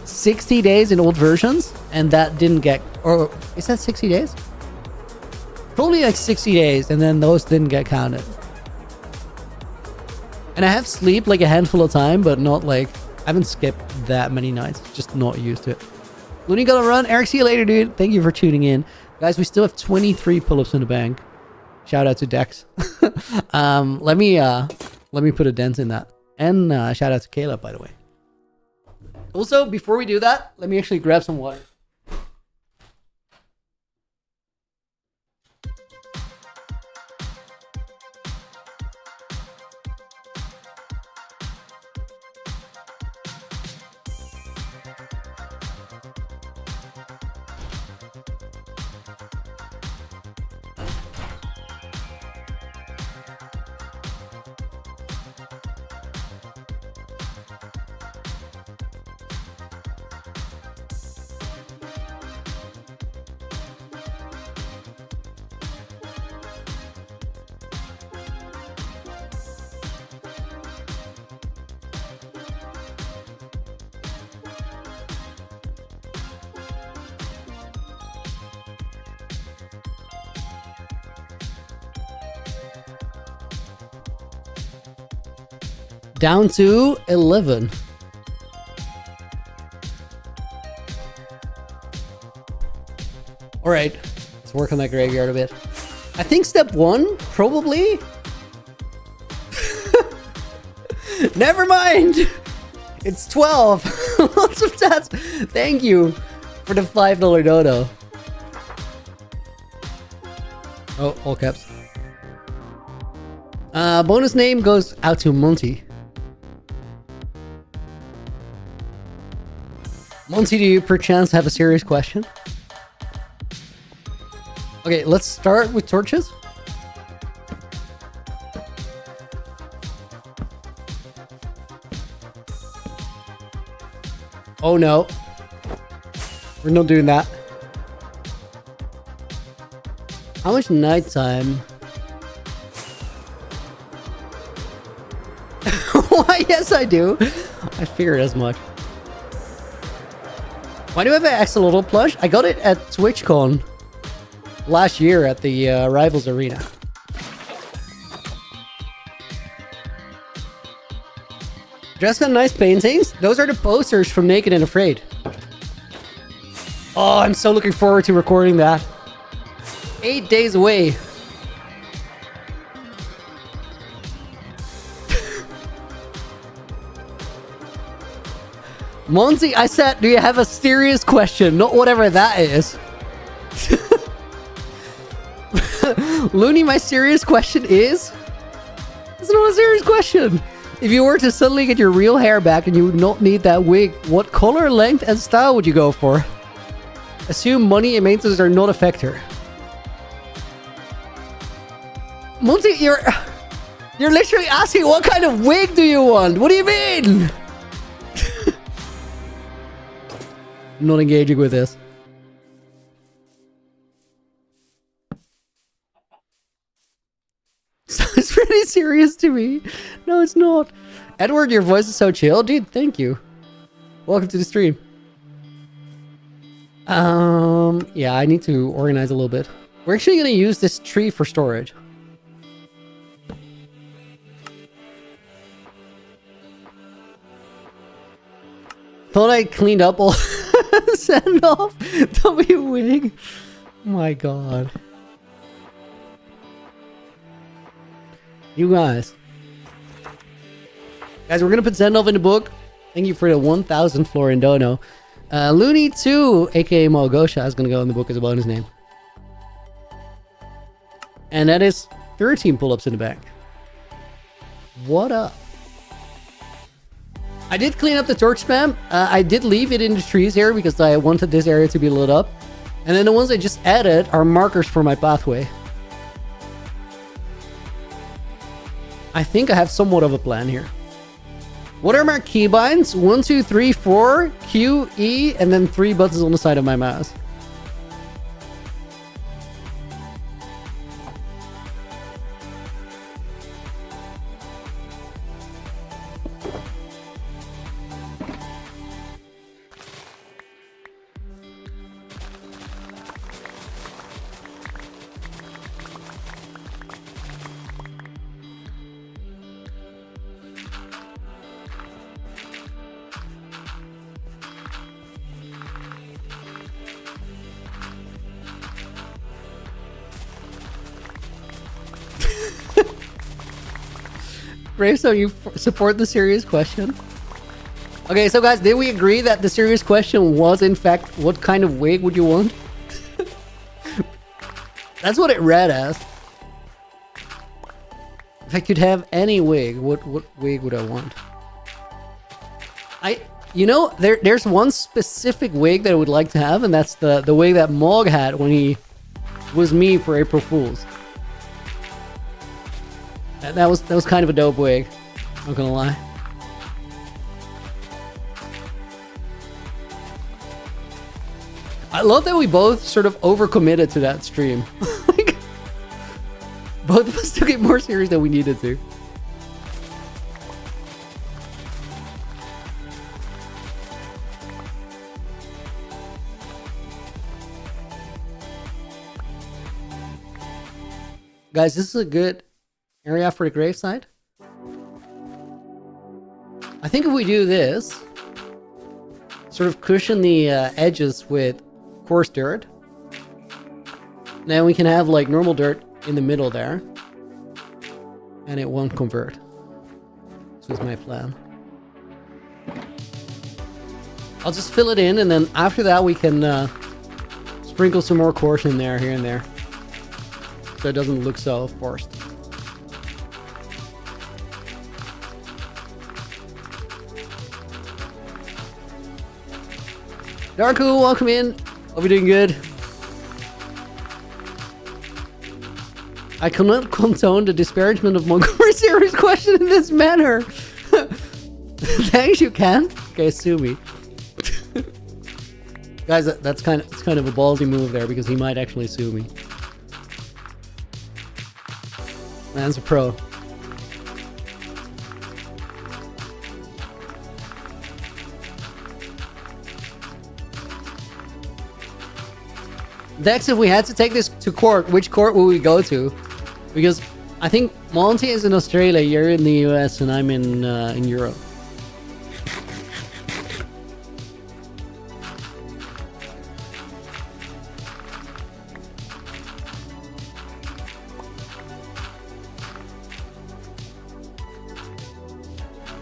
Speaker 1: 60 days in old versions, and that didn't get... Or is that 60 days? Probably like 60 days, and then those didn't get counted. And I have sleep like a handful of time, but not like... I haven't skipped that many nights. Just not used to it. Looney gotta run. Eric, see you later, dude. Thank you for tuning in. Guys, we still have 23 pull-ups in the bank. Shout out to Dex. Let me put a dent in that. And shout out to Caleb, by the way. Also, before we do that, let me actually grab some water. Down to 11. All right, let's work on that graveyard a bit. I think step 1, probably. Never mind. It's 12. Lots of stats. Thank you for the $5 dodo. Oh, all caps. Bonus name goes out to Monty. Monty, do you perchance have a serious question? Okay, let's start with torches. Oh no. We're not doing that. How much nighttime? Why, yes I do. I figured as much. Why do I have an axolotl plush? I got it at TwitchCon last year at the Rivals Arena. Just got nice paintings. Those are the posters from Naked and Afraid. Oh, I'm so looking forward to recording that. 8 days away. Monty, I said, do you have a serious question? Not whatever that is. Looney, my serious question is... It's not a serious question. If you were to suddenly get your real hair back and you would not need that wig, what color, length, and style would you go for? Assume money and maintenance are not a factor. Monty, you're literally asking what kind of wig do you want? What do you mean? Not engaging with this. Sounds pretty serious to me. No, it's not. Edward, your voice is so chill. Dude, thank you. Welcome to the stream. Yeah, I need to organize a little bit. We're actually going to use this tree for storage. Thought I cleaned up all send off W wig. Oh my god. You guys, we're gonna put Zendov in the book. Thank you for the 1,000 Florin Dono. Looney 2, aka Malgosha, is gonna go in the book as a bonus name. And that is 13 pull-ups in the back. What up? I did clean up the torch spam. I did leave it in the trees here because I wanted this area to be lit up. And then the ones I just added are markers for my pathway. I think I have somewhat of a plan here. What are my keybinds? 1, 2, 3, 4, Q, E, and then 3 buttons on the side of my mouse. Bravestone, you support the serious question? Okay, so guys, did we agree that the serious question was in fact, what kind of wig would you want? That's what it read as. If I could have any wig, what wig would I want? You know, there's one specific wig that I would like to have, and that's the wig that Mog had when he was me for April Fools. That was kind of a dope wig, not gonna lie. I love that we both sort of overcommitted to that stream. Like, both of us took it more serious than we needed to. Guys, this is a good area for the graveside. I think if we do this, sort of cushion the edges with coarse dirt, then we can have like normal dirt in the middle there, and it won't convert. This is my plan. I'll just fill it in, and then after that we can sprinkle some more coarse in there, here and there, so it doesn't look so forced. Darku, welcome in. Hope you're doing good. I cannot condone the disparagement of Montgomery series question in this manner. Thanks, you can. Okay, sue me. Guys, that's kind of a ballsy move there, because he might actually sue me. Man's a pro. Dex, if we had to take this to court, which court would we go to? Because I think Monty is in Australia, you're in the US, and I'm in Europe.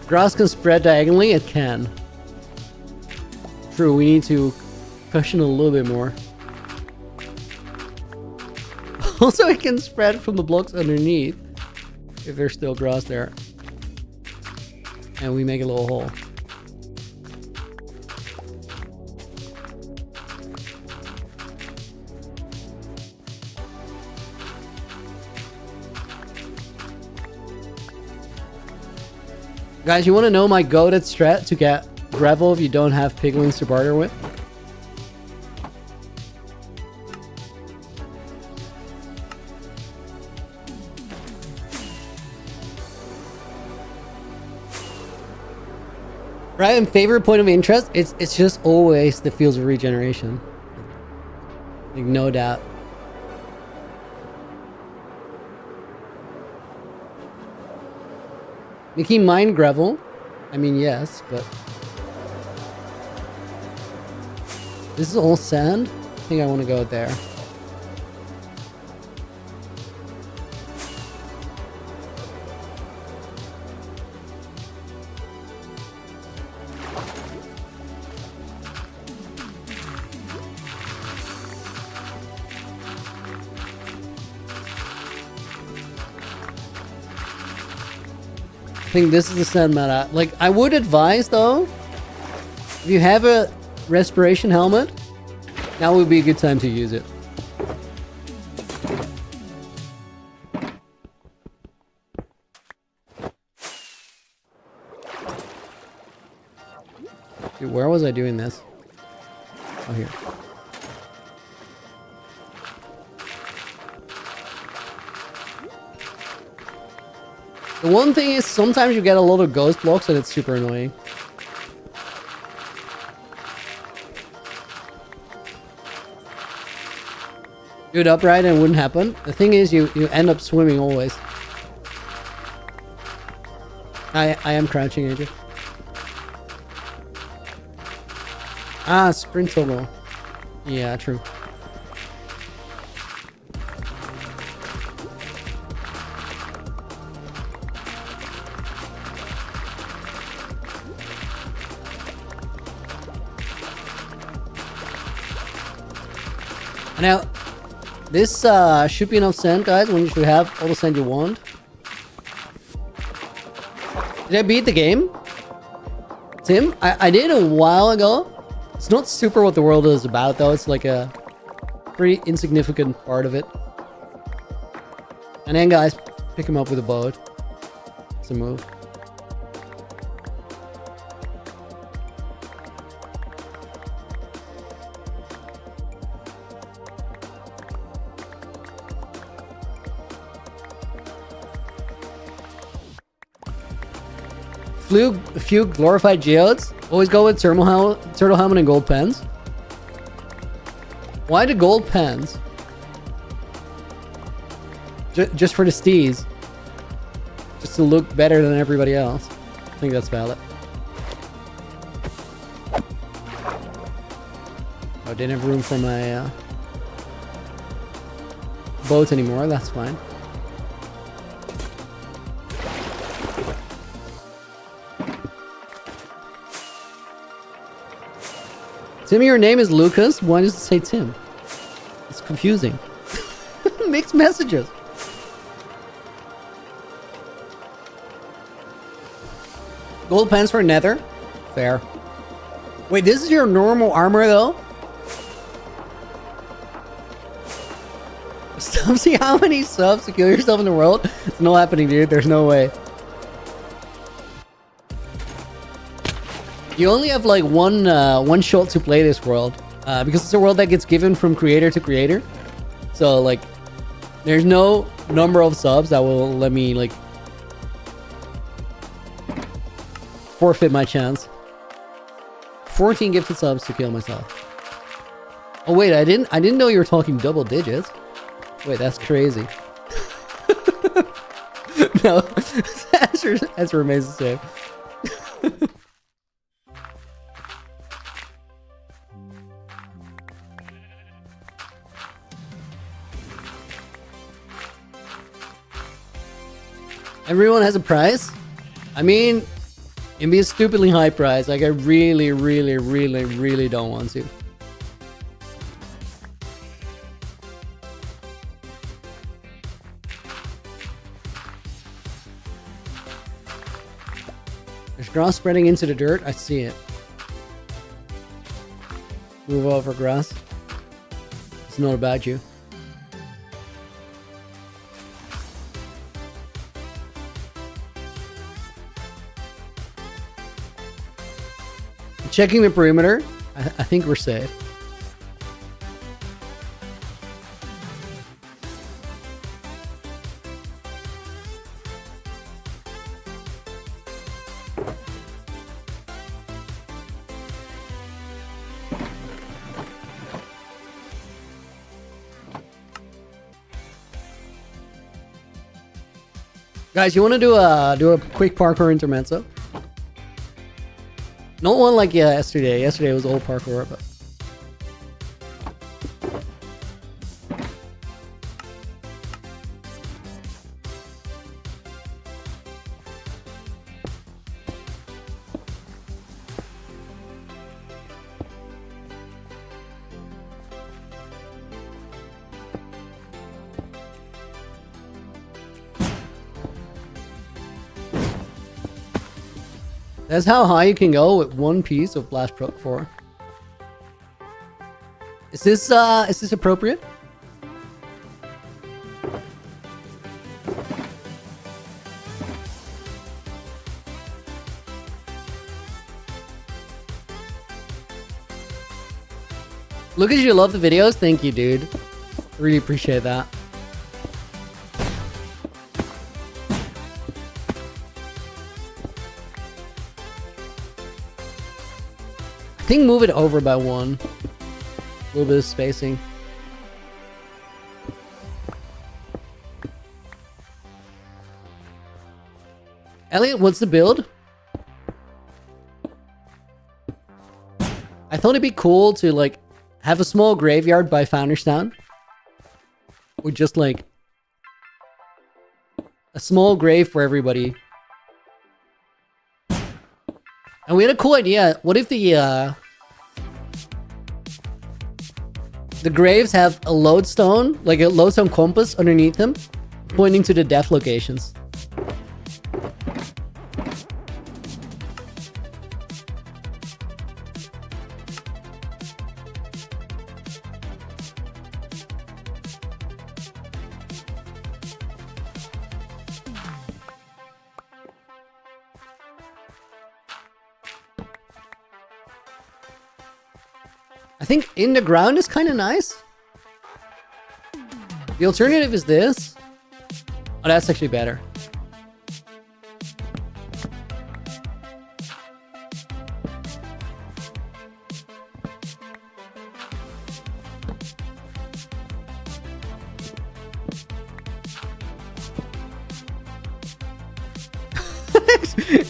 Speaker 1: Grass can spread diagonally? It can. True, we need to cushion a little bit more. Also, it can spread from the blocks underneath if there's still grass there. And we make a little hole. Guys, you want to know my goated strat to get gravel if you don't have piglins to barter with? Right, and favorite point of interest, it's just always the Fields of Regeneration. Like, no doubt. You can mine gravel. I mean, yes, but this is all sand. I think I want to go there. I think this is the sand meta. Like, I would advise though, if you have a respiration helmet, now would be a good time to use it. Dude, where was I doing this? Oh, here. The one thing is sometimes you get a lot of ghost blocks and it's super annoying. Do it upright and it wouldn't happen. The thing is you end up swimming always. I am crouching, AJ. Ah, sprint toggle. Yeah, true. Now, this should be enough sand, guys, when you should have all the sand you want. Did I beat the game? Tim? I did a while ago. It's not super what the world is about, though. It's like a pretty insignificant part of it. And then, guys, pick him up with a boat. It's a move. Flew a few glorified geodes. Always go with turtle helmet and gold pens. Why the gold pens? Just for the steez. Just to look better than everybody else. I think that's valid. Oh, didn't have room for my boat anymore. That's fine. Tim, your name is Lucas. Why does it say Tim? It's confusing. Mixed messages. Gold pants for nether. Fair. Wait, this is your normal armor, though? Stop, see how many subs to kill yourself in the world? It's not happening, dude. There's no way. You only have like one shot to play this world, because it's a world that gets given from creator to creator. So like, there's no number of subs that will let me like forfeit my chance. 14 gifted subs to kill myself. Oh wait, I didn't know you were talking double digits. Wait, that's crazy. No, answer remains the same. Everyone has a price? I mean, it'd be a stupidly high price. Like, I really, really, really, really don't want to. There's grass spreading into the dirt. I see it. Move over grass. It's not about you. Checking the perimeter. I think we're safe. Guys, you want to do a quick parkour intermezzo? Not one like yesterday. Yesterday was all parkour, but that's how high you can go with one piece of Blast Pro 4. Is this appropriate? Lucas, you love the videos? Thank you, dude. Really appreciate that. think move it over by 1. A little bit of spacing. Elliot, what's the build? I thought it'd be cool to like have a small graveyard by Founderstown. Or just like a small grave for everybody. And we had a cool idea. What if the graves have a lodestone, like a lodestone compass underneath them, pointing to the death locations? I think in the ground is kind of nice. The alternative is this. Oh, that's actually better.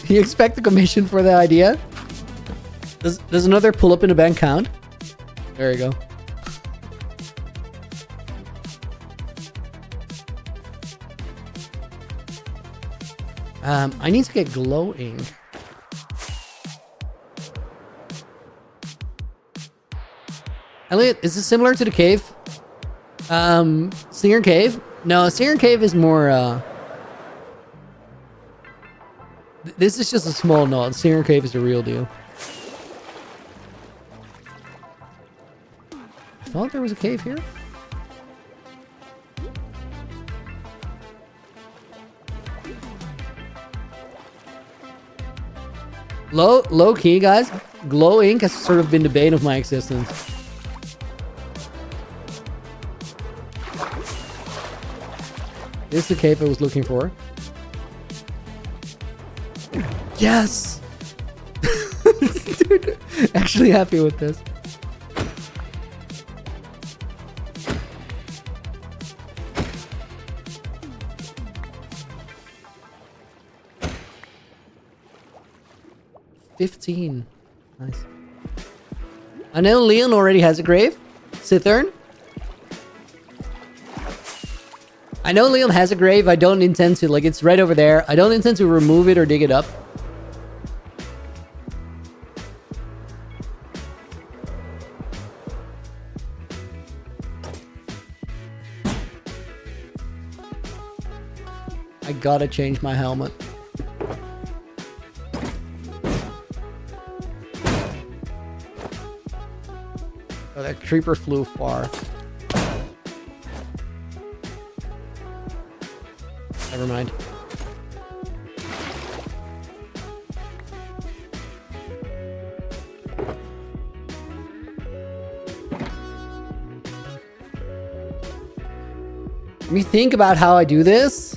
Speaker 1: You expect the commission for the idea? Does another pull up in the bank count? There you go. I need to get glow ink. Elliot, is this similar to the cave? Singer Cave? No, Singer Cave is more, this is just a small nod. Singer Cave is the real deal. I thought there was a cave here. Low key, guys. Glow ink has sort of been the bane of my existence. This is the cave I was looking for. Yes! Dude, actually happy with this. $15. Nice. I know Leon already has a grave. Cithern. I know Leon has a grave. I don't intend to, like, it's right over there. I don't intend to remove it or dig it up. I gotta change my helmet. Oh, that creeper flew far. Never mind. Let me think about how I do this.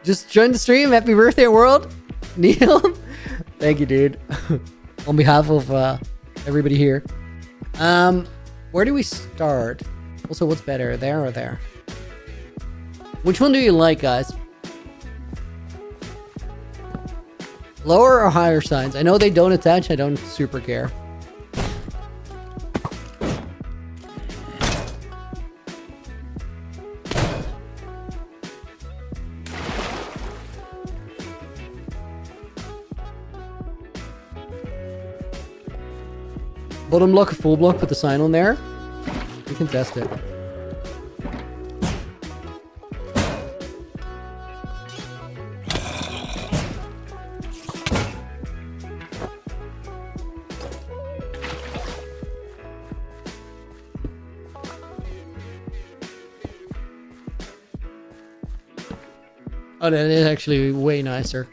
Speaker 1: Just join the stream. Happy birthday, world. Neil. Thank you, dude. On behalf of everybody here. Where do we start? Also, what's better, there or there? Which one do you like, guys? Lower or higher signs? I know they don't attach. I don't super care. Bottom block, a full block, put the sign on there. We can test it. Oh, that is actually way nicer.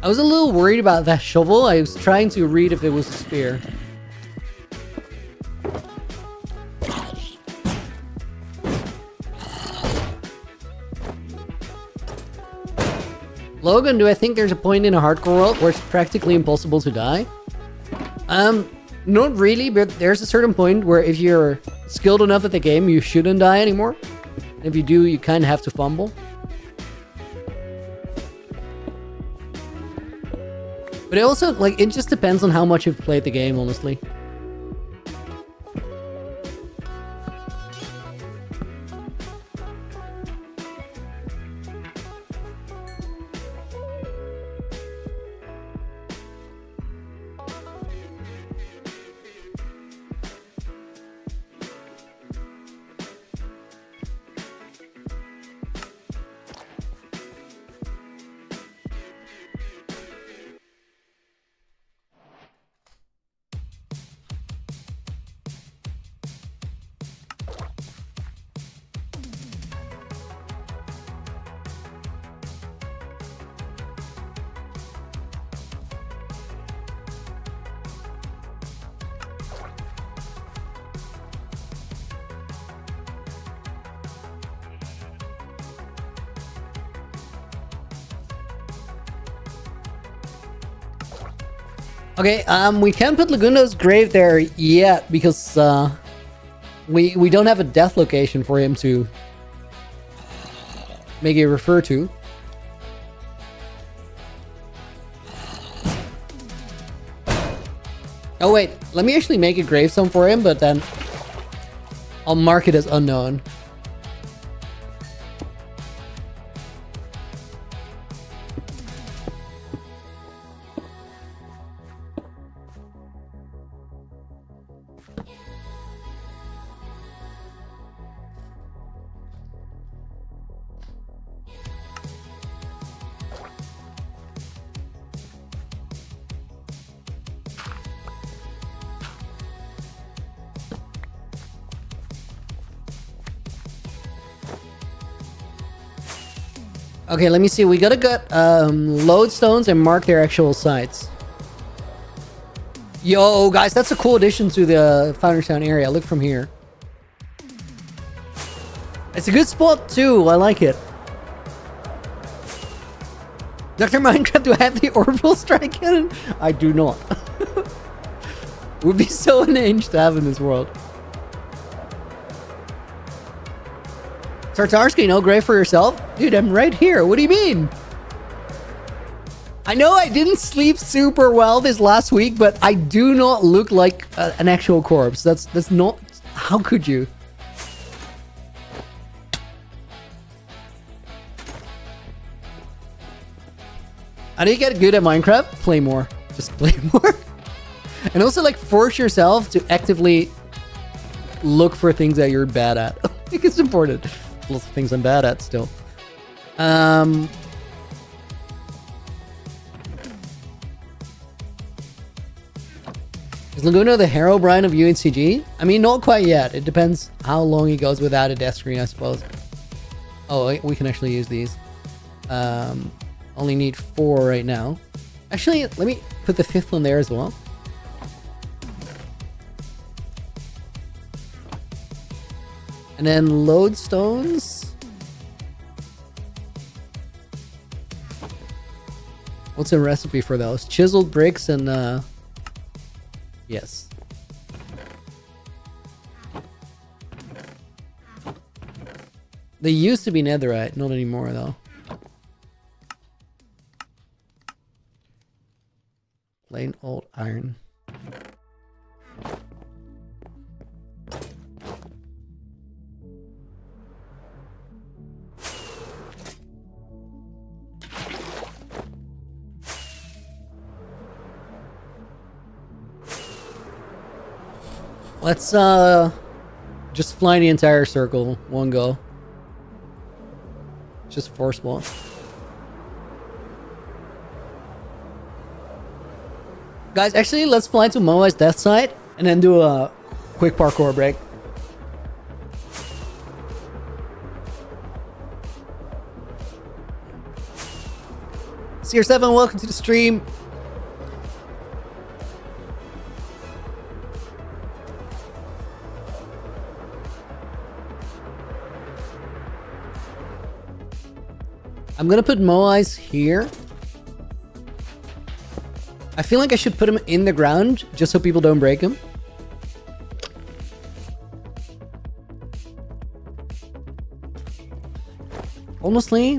Speaker 1: I was a little worried about that shovel. I was trying to read if it was a spear. Logan, do I think there's a point in a hardcore world where it's practically impossible to die? Not really, but there's a certain point where if you're skilled enough at the game, you shouldn't die anymore. And if you do, you kind of have to fumble. But it also, like, it just depends on how much you've played the game, honestly. Okay, we can't put Lagundo's grave there yet because we don't have a death location for him to make it refer to. Oh wait, let me actually make a gravestone for him, but then I'll mark it as unknown. Okay, let me see. We gotta get lodestones and mark their actual sites. Yo, guys, that's a cool addition to the Founders Town area. Look from here. It's a good spot too. I like it. Dr. Minecraft, do I have the orbital strike cannon? I do not. Would be so unhinged to have in this world. Tartarsky, no grave for yourself? Dude, I'm right here. What do you mean? I know I didn't sleep super well this last week, but I do not look like an actual corpse. That's not... How could you? How do you get good at Minecraft? Play more. Just play more. And also, like, force yourself to actively look for things that you're bad at. I think it's important. Lots of things I'm bad at still. Is Laguna the Herobrine of UHCG? I mean, not quite yet. It depends how long he goes without a death screen, I suppose. Oh, we can actually use these. Only need 4 right now. Actually, let me put the 5th one there as well. And then lodestones. What's a recipe for those? Chiseled bricks and yes. They used to be netherite, not anymore though. Plain old iron. Let's just fly the entire circle, one go. Just force one. Guys, actually, let's fly to Moai's death site and then do a quick parkour break. CR7, welcome to the stream. I'm gonna put Moai's here. I feel like I should put him in the ground just so people don't break him. Honestly,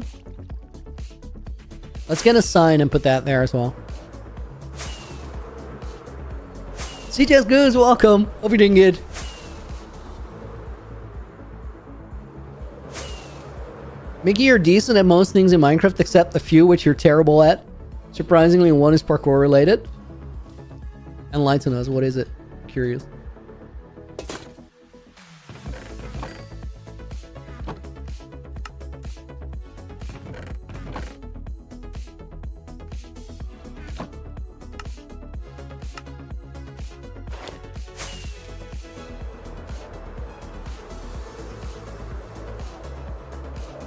Speaker 1: let's get a sign and put that there as well. CJS Goose, welcome. Hope you're doing good. Mickey, you're decent at most things in Minecraft except a few which you're terrible at. Surprisingly, one is parkour related. Enlighten us, what is it? Curious.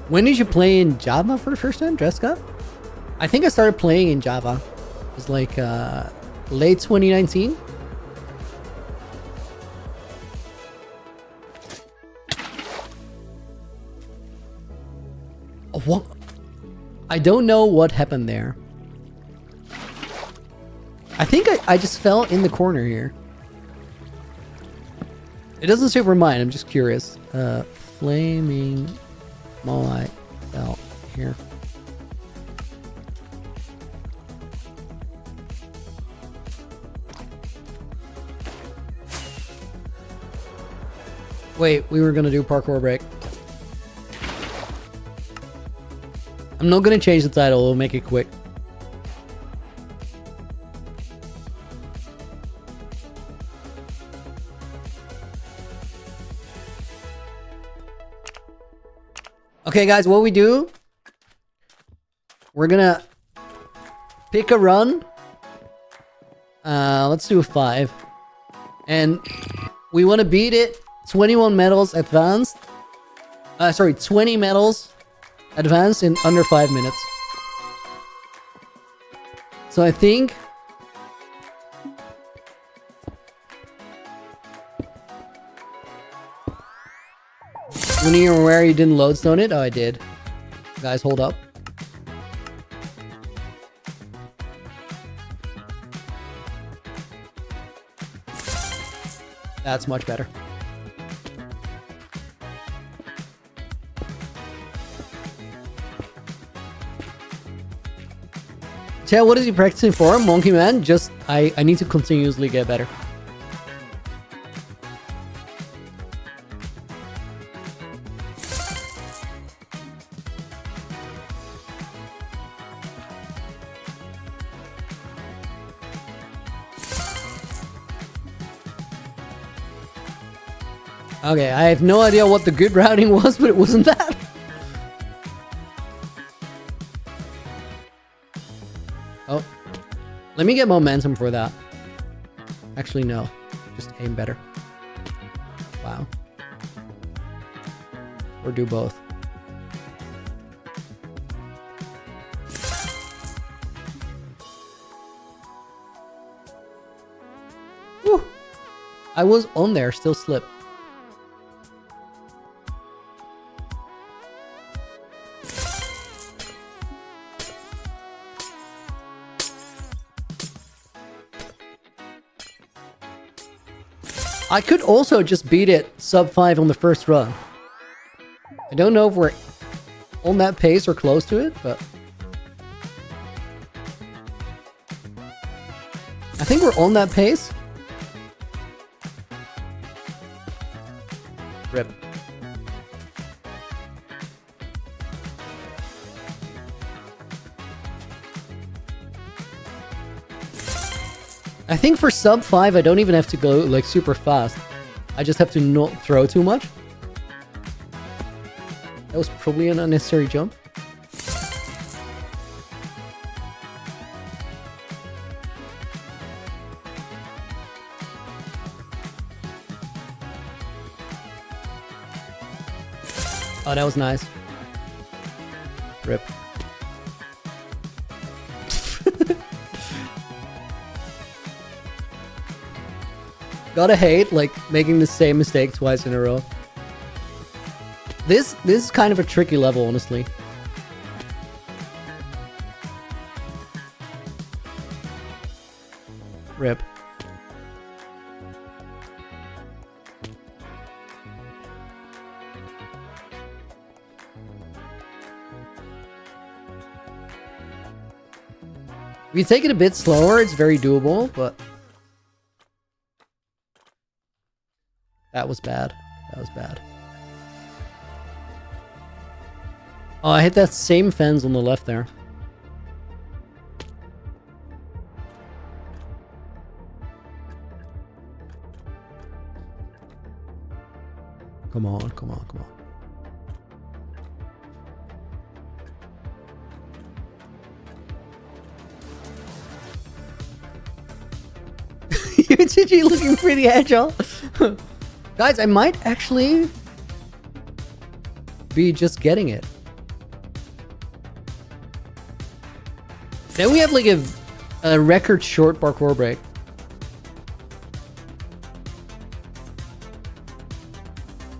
Speaker 1: When did you play in Java for the first time, Dreska? I think I started playing in Java. It was like late 2019. What? I don't know what happened there. I think I just fell in the corner here. It doesn't say for mine, I'm just curious. Flaming Moai fell here. Wait, we were gonna do parkour break. I'm not gonna change the title, we'll make it quick. Okay guys, what we do, we're gonna pick a run. Let's do a 5. And we want to beat it 21 medals advanced. 20 medals advanced in under 5 minutes. So I think when you were aware you didn't lodestone it? Oh, I did. Guys, hold up. That's much better. Chad, what is he practicing for? Monkey Man? Just, I need to continuously get better. Okay, I have no idea what the good routing was, but it wasn't that. Oh, let me get momentum for that. Actually, no, just aim better. Wow. Or do both. Whew. I was on there, still slipped. I could also just beat it sub 5 on the first run. I don't know if we're on that pace or close to it, but I think we're on that pace. Rip. I think for sub 5, I don't even have to go like super fast. I just have to not throw too much. That was probably an unnecessary jump. Oh, that was nice. Rip. Gotta hate, like, making the same mistake twice in a row. This is kind of a tricky level, honestly. Rip. If you take it a bit slower, it's very doable, but that was bad. That was bad. Oh, I hit that same fence on the left there. Come on, come on, come on. UHCG looking pretty agile. Guys, I might actually be just getting it. Then we have like a record short parkour break.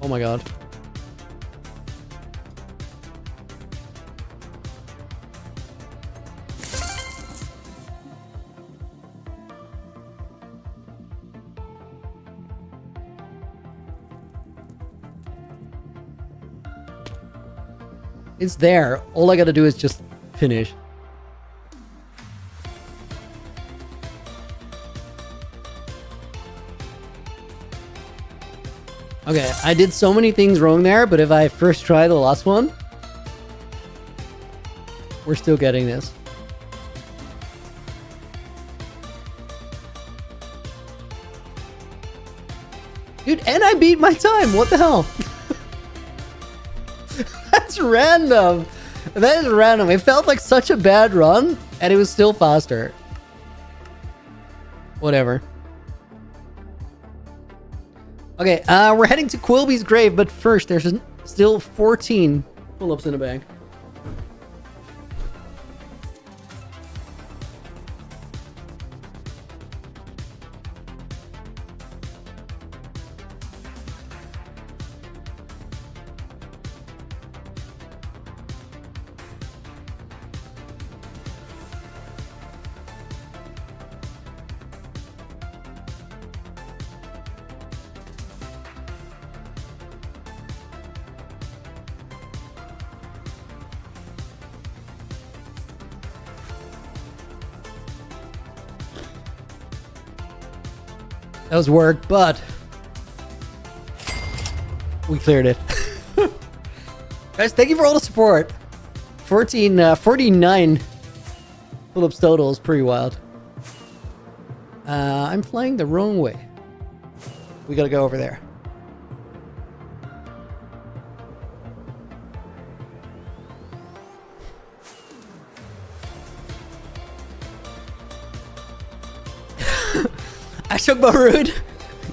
Speaker 1: Oh my god. It's there. All I gotta do is just finish. Okay, I did so many things wrong there, but if I first try the last one, we're still getting this. Dude, and I beat my time. What the hell? That's random. That is random. It felt like such a bad run, and it was still faster. Whatever. Okay, we're heading to Quilby's grave, but first, there's still 14 pull-ups in the bag. That was work, but we cleared it. Guys, thank you for all the support. 49 pull-ups total is pretty wild. I'm flying the wrong way. We gotta go over there. Ashok Barud,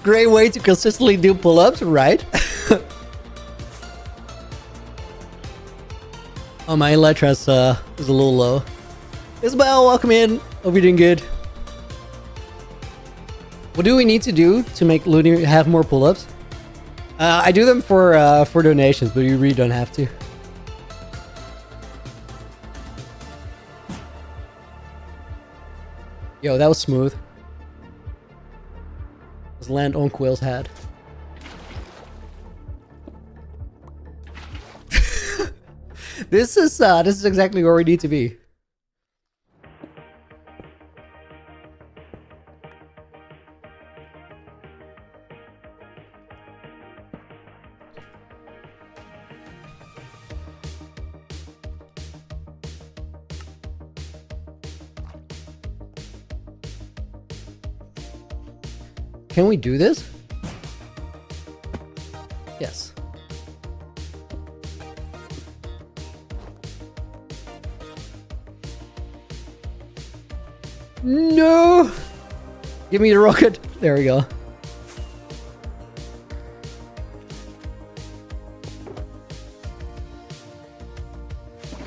Speaker 1: great way to consistently do pull-ups, right? Oh, my Elytras is a little low. Isabel, welcome in. Hope you're doing good. What do we need to do to make Looney have more pull-ups? I do them for donations, but you really don't have to. Yo, that was smooth. Let's land on Quill's head. This is exactly where we need to be. Can we do this? Yes. No! Give me the rocket. There we go.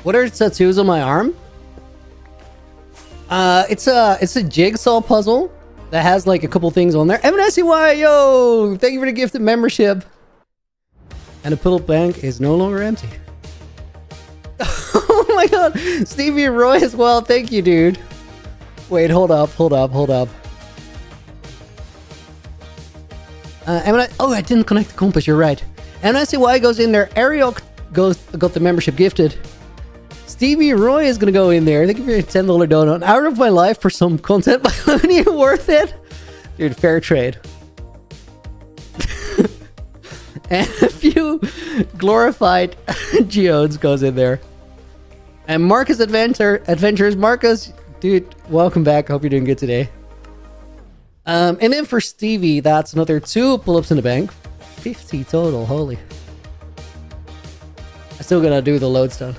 Speaker 1: What are tattoos on my arm? It's a jigsaw puzzle that has like a couple things on there. MNSCY, yo! Thank you for the gifted membership. And the puddle bank is no longer empty. Oh my god! Stevie Roy as well, thank you, dude. Wait, hold up. Oh, I didn't connect the compass, you're right. MNSCY goes in there, Ariel got the membership gifted. Stevie Roy is gonna go in there. Thank you for your $10 donut. An hour of my life for some content by Looney. Worth it? Dude, fair trade. And a few glorified geodes goes in there. And Marcus Adventures. Marcus, dude, welcome back. Hope you're doing good today. And then for Stevie, that's another 2 pull-ups in the bank. 50 total, holy. I still gotta do the lodestone.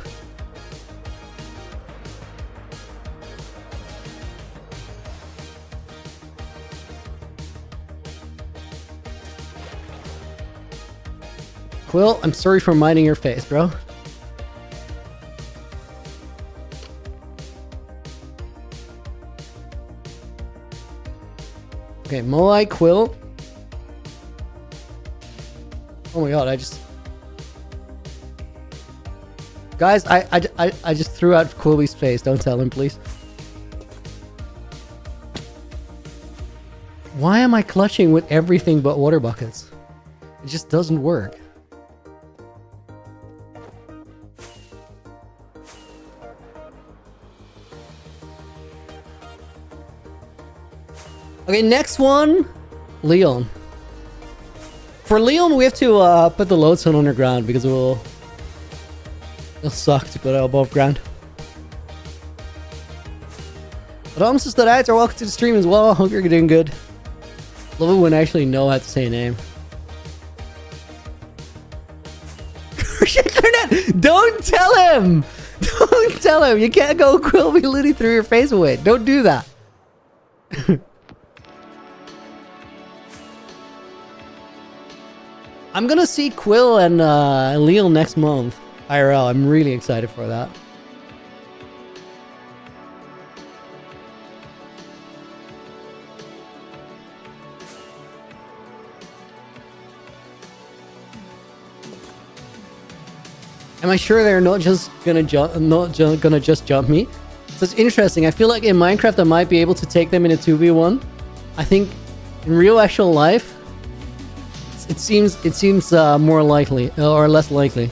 Speaker 1: Quill, I'm sorry for minding your face, bro. Okay, Moai, Quill. Oh my god, Guys, I just threw out Quilly's face. Don't tell him, please. Why am I clutching with everything but water buckets? It just doesn't work. Okay, next one, Leon. For Leon, we have to put the lodestone underground because it'll suck to put it above ground. Ramses the Rights are welcome to the stream as well. Hope you're doing good. Love it when I actually know how to say a name. Don't tell him! Don't tell him! You can't go Quilby Liddy through your face away. Don't do that. I'm gonna see Quill and Leon next month. IRL, I'm really excited for that. Am I sure they're not just gonna jump me? So it's interesting. I feel like in Minecraft I might be able to take them in a 2v1. I think in real actual life it seems more likely or less likely.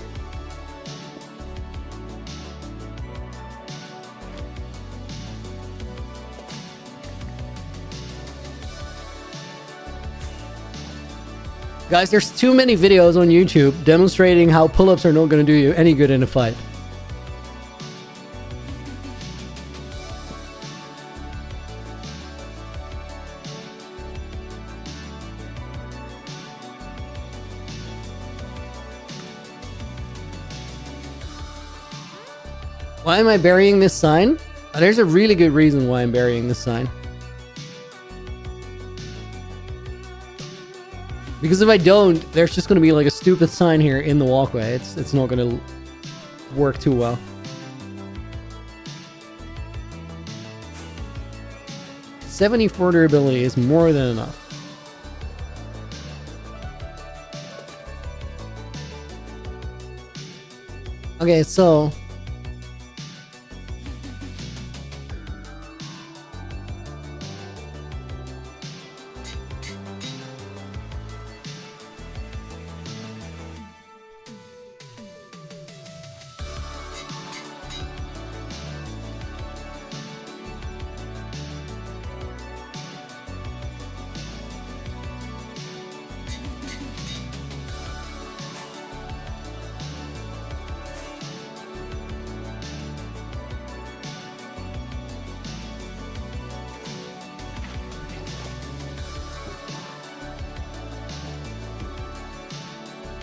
Speaker 1: Guys, there's too many videos on YouTube demonstrating how pull-ups are not going to do you any good in a fight. Why am I burying this sign? There's a really good reason why I'm burying this sign. Because if I don't, there's just going to be like a stupid sign here in the walkway. It's not going to work too well. .74 durability is more than enough. Okay, so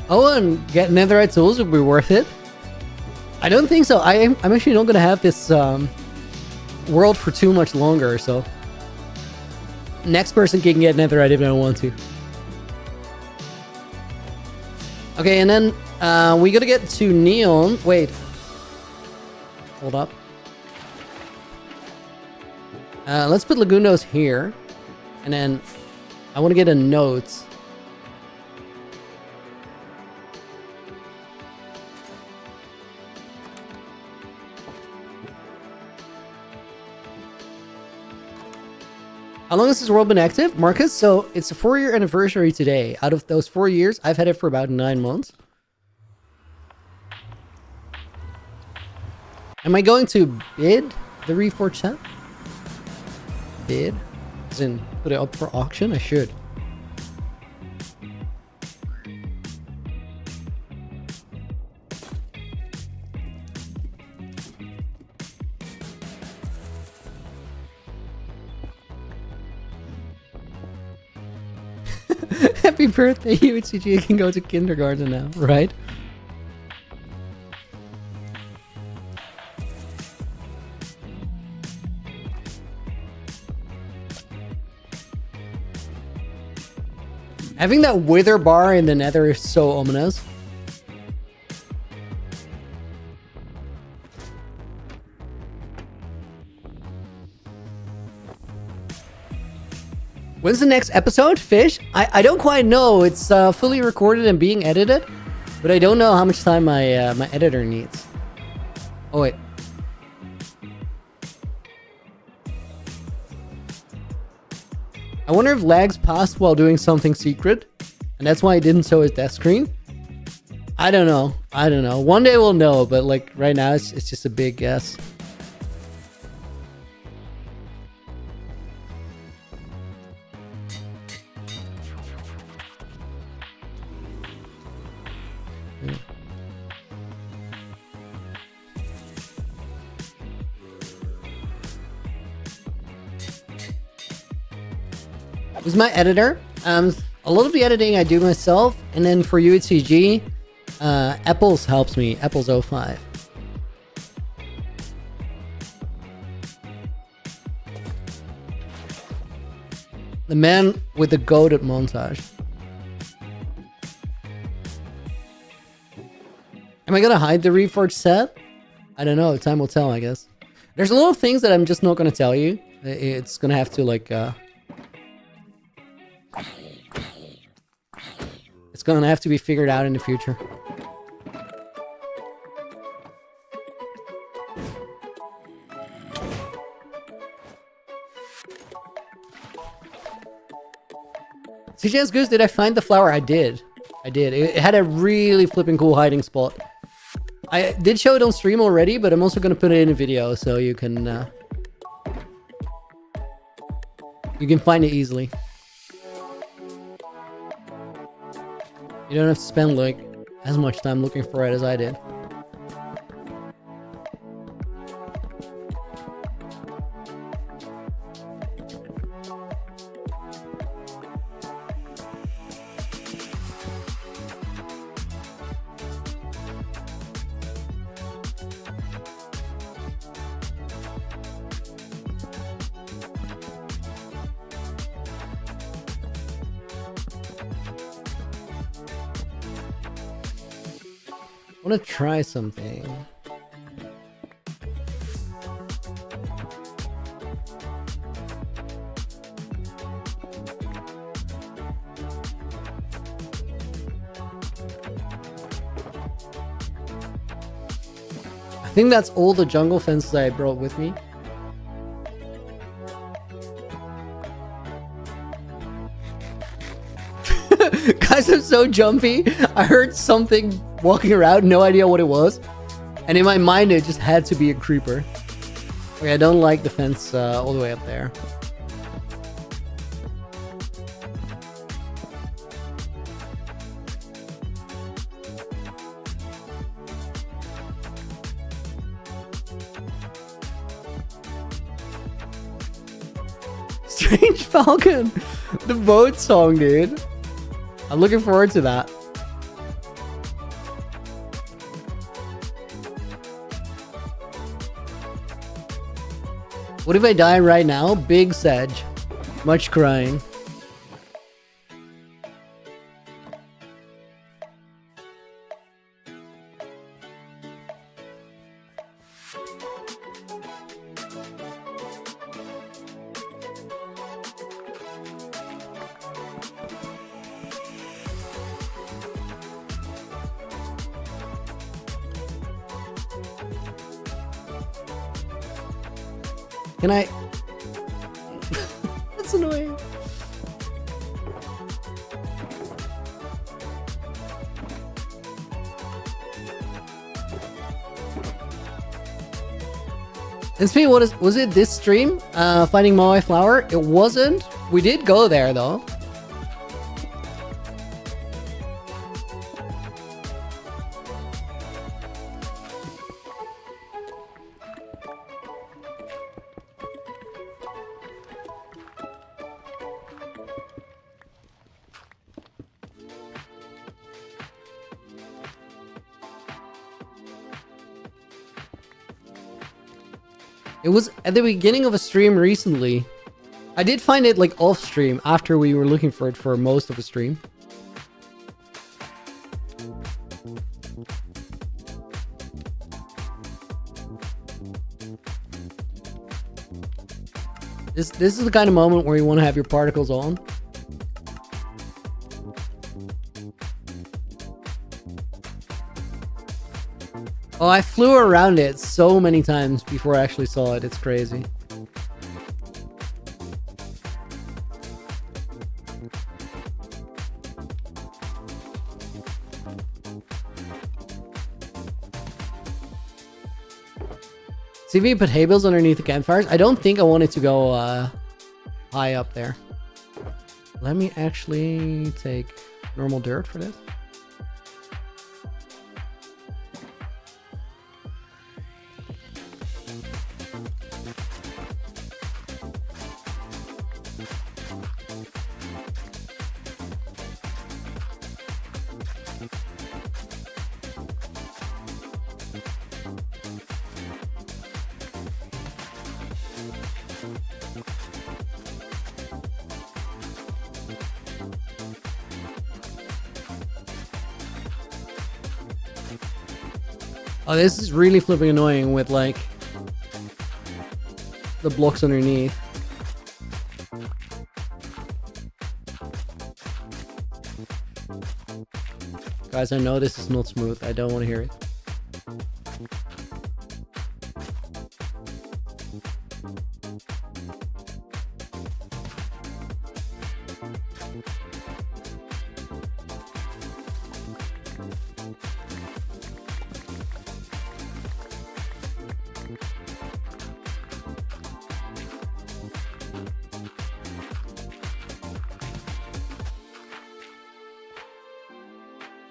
Speaker 1: oh, and get netherite tools would be worth it. I don't think so. I'm actually not going to have this world for too much longer, so next person can get netherite if they don't want to. Okay, and then we got to get to Neon. Wait. Hold up. Let's put Lagundos here. And then I want to get a note. How long has this world been active, Marcus? So it's a 4-year anniversary today. Out of those 4 years, I've had it for about 9 months. Am I going to bid the Reforged set? Bid? As in, put it up for auction? I should. Happy birthday, UHCG. Can go to kindergarten now, right? Having that wither bar in the nether is so ominous. When's the next episode, Fish? I don't quite know. It's fully recorded and being edited, but I don't know how much time my my editor needs. Oh wait. I wonder if lags passed while doing something secret, and that's why I didn't show his death screen. I don't know. I don't know. One day we'll know, but like right now it's just a big guess. This is my editor. A lot of the editing I do myself, and then for UHCG, Apples helps me. Apples 05. The man with the goated montage. Am I gonna hide the Reforged set? I don't know. Time will tell, I guess. There's a lot of things that I'm just not gonna tell you. It's gonna have to like. It's gonna have to be figured out in the future. CJ's Goose, did I find the flower? I did. I did. It had a really flipping cool hiding spot. I did show it on stream already, but I'm also gonna put it in a video so you can find it easily. You don't have to spend like as much time looking for it as I did. I want to try something. I think that's all the jungle fences I brought with me. Guys, I'm so jumpy. I heard something walking around, no idea what it was. And in my mind, it just had to be a creeper. Okay, I don't like the fence all the way up there. Strange Falcon! The boat song, dude. I'm looking forward to that. What if I die right now? Big Sedge. Much crying. Can I? That's annoying. And speaking, was it this stream? Finding Moai Flower? It wasn't. We did go there though. It was at the beginning of a stream recently. I did find it like off stream after we were looking for it for most of a stream. This is the kind of moment where you want to have your particles on. Oh, I flew around it so many times before I actually saw it. It's crazy. See if we put hay bales underneath the campfires. I don't think I wanted to go high up there. Let me actually take normal dirt for this. Oh, this is really flipping annoying with like the blocks underneath. Guys, I know this is not smooth. I don't want to hear it.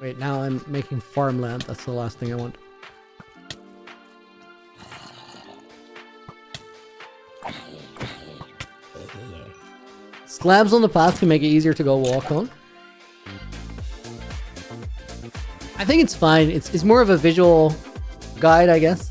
Speaker 1: Wait, now I'm making farmland. That's the last thing I want. Slabs on the path can make it easier to go walk on. I think it's fine. It's more of a visual guide, I guess.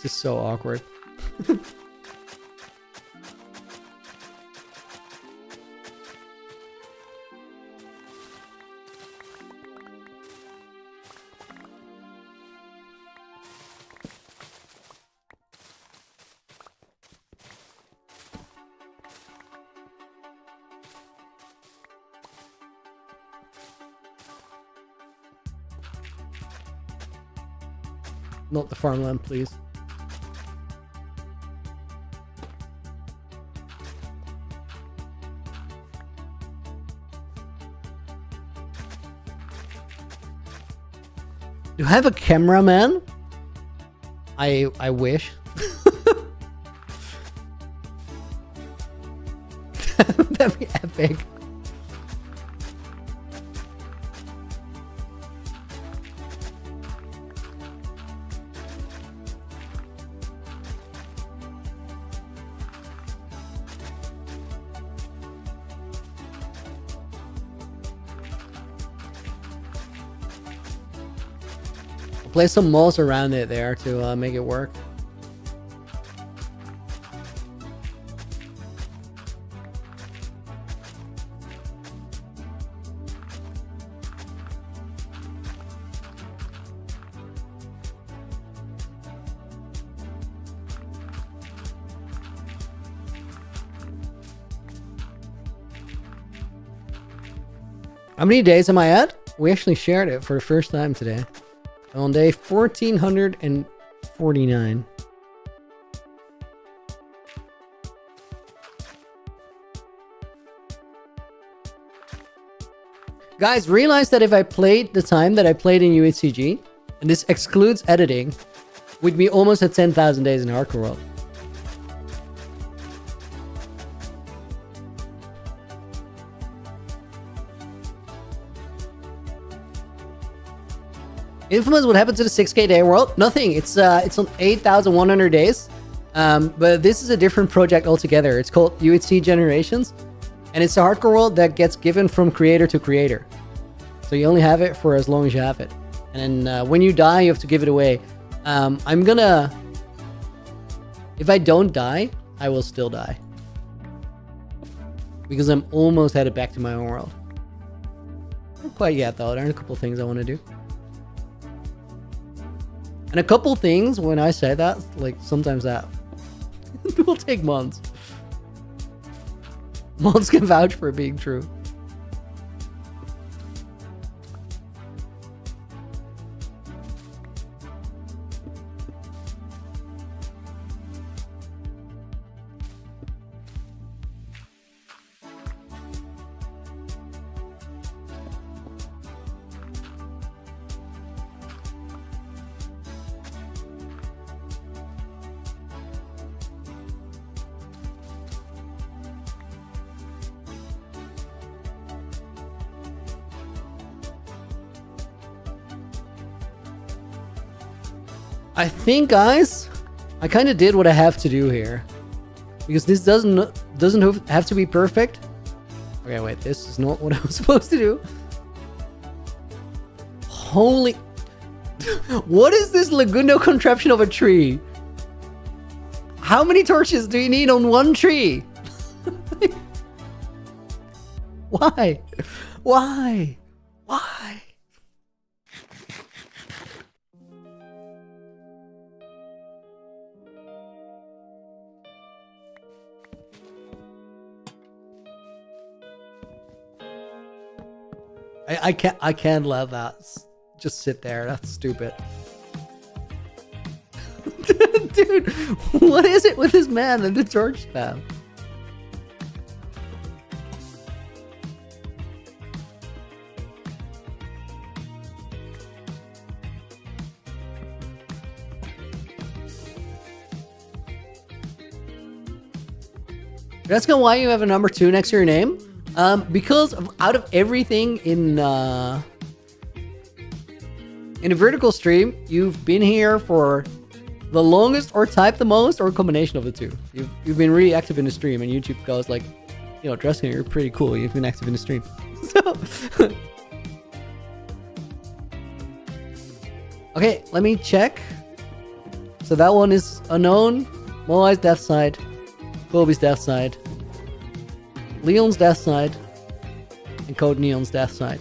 Speaker 1: This is so awkward. Not the farmland, please. Do I have a cameraman? I wish. That'd be epic. Place some moss around it there to make it work. How many days am I at? We actually shared it for the first time today. On day 1449. Guys, realize that if I played the time that I played in UHCG, and this excludes editing, we'd be almost at 10,000 days in Hardcore World. Infamous, what happened to the 6K day world? Nothing. It's on 8,100 days. But this is a different project altogether. It's called UHC Generations. And it's a hardcore world that gets given from creator to creator. So you only have it for as long as you have it. And when you die, you have to give it away. I'm gonna... If I don't die, I will still die. Because I'm almost headed back to my own world. Not quite yet, though. There are a couple things I want to do. And a couple things, when I say that, like, sometimes that will take months. Months can vouch for it being true. I think, guys, I kind of did what I have to do here, because this doesn't have to be perfect. Okay, wait, this is not what I was supposed to do. Holy, what is this Lagundo contraption of a tree? How many torches do you need on one tree? Why? Why? Why? I can't let that just sit there. That's stupid. Dude, what is it with this man and the torch spam? That's why you have a number 2 next to your name. Because out of everything in a vertical stream, you've been here for the longest, or typed the most, or a combination of the two. You've been really active in the stream, and YouTube goes like, you know, Dreskin, you're pretty cool. You've been active in the stream. So, okay, let me check. So that one is unknown. Moai's death side, Kobe's death side, Leon's death side, and Code Neon's death side.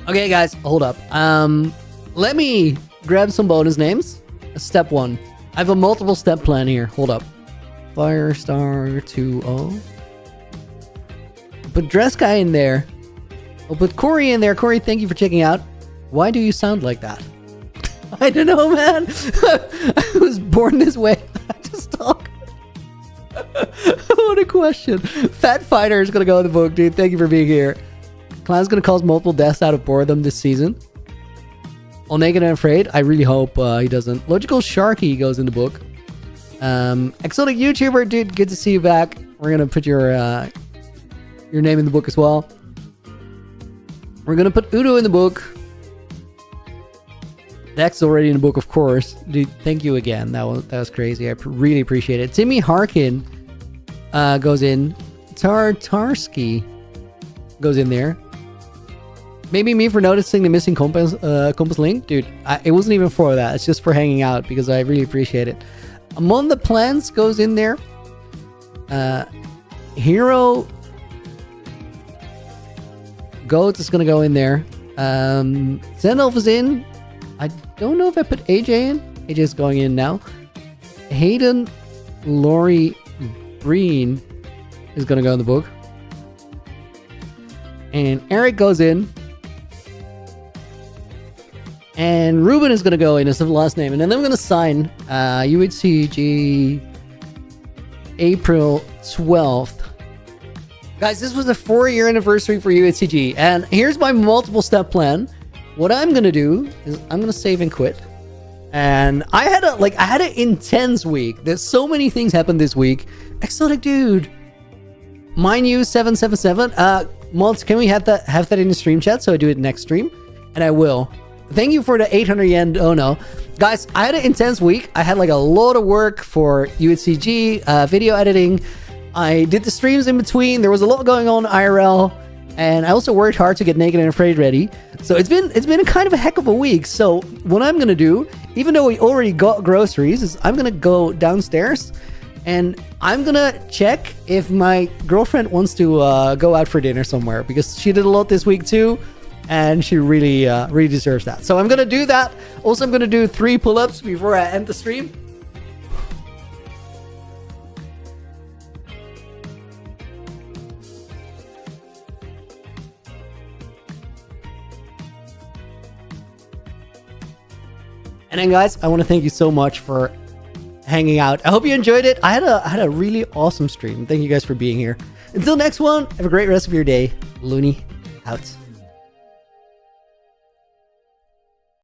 Speaker 1: Okay, guys, hold up. Let me grab some bonus names. Step 1. I have a multiple step plan here. Hold up. Firestar 2-0. Put Dress Guy in there. I'll put Corey in there. Corey, thank you for checking out. Why do you sound like that? I don't know, man. I was born this way. I just talk. What a question. Fat Fighter is going to go in the book, dude. Thank you for being here. Clown's going to cause multiple deaths out of boredom this season. All Naked and Afraid. I really hope he doesn't. Logical Sharky goes in the book. Exotic YouTuber, dude. Good to see you back. We're going to put your name in the book as well. We're gonna put Udo in the book. Dex already in the book, of course. Dude, thank you again. That was crazy. I really appreciate it. Timmy Harkin goes in. Tarsky goes in there. Maybe me for noticing the missing compass link. Dude, it wasn't even for that. It's just for hanging out because I really appreciate it. Among the Plants goes in there. Hero Goat is gonna go in there. Zenelf is in. I don't know if I put AJ in. AJ's going in now. Hayden Laurie Green is going to go in the book. And Eric goes in. And Ruben is going to go in as the last name. And then I'm going to sign UHCG April 12th. Guys, this was the 4-year anniversary for UHCG. And here's my multiple step plan. What I'm going to do is I'm going to save and quit. And I had an intense week. There's so many things happened this week. Exotic Dude. MyNews777. Maltz, can we have that in the stream chat so I do it next stream? And I will. Thank you for the 800 yen. Oh no. Guys, I had an intense week. I had like a lot of work for UHCG, video editing. I did the streams in between. There was a lot going on IRL. And I also worked hard to get Naked and Afraid ready. So it's been a kind of a heck of a week. So what I'm going to do, even though we already got groceries, is I'm going to go downstairs and I'm going to check if my girlfriend wants to go out for dinner somewhere, because she did a lot this week too. And she really deserves that. So I'm going to do that. Also, I'm going to do 3 pull-ups before I end the stream. And then, guys, I want to thank you so much for hanging out. I hope you enjoyed it. I had a really awesome stream. Thank you guys for being here. Until next one, have a great rest of your day. Looney out.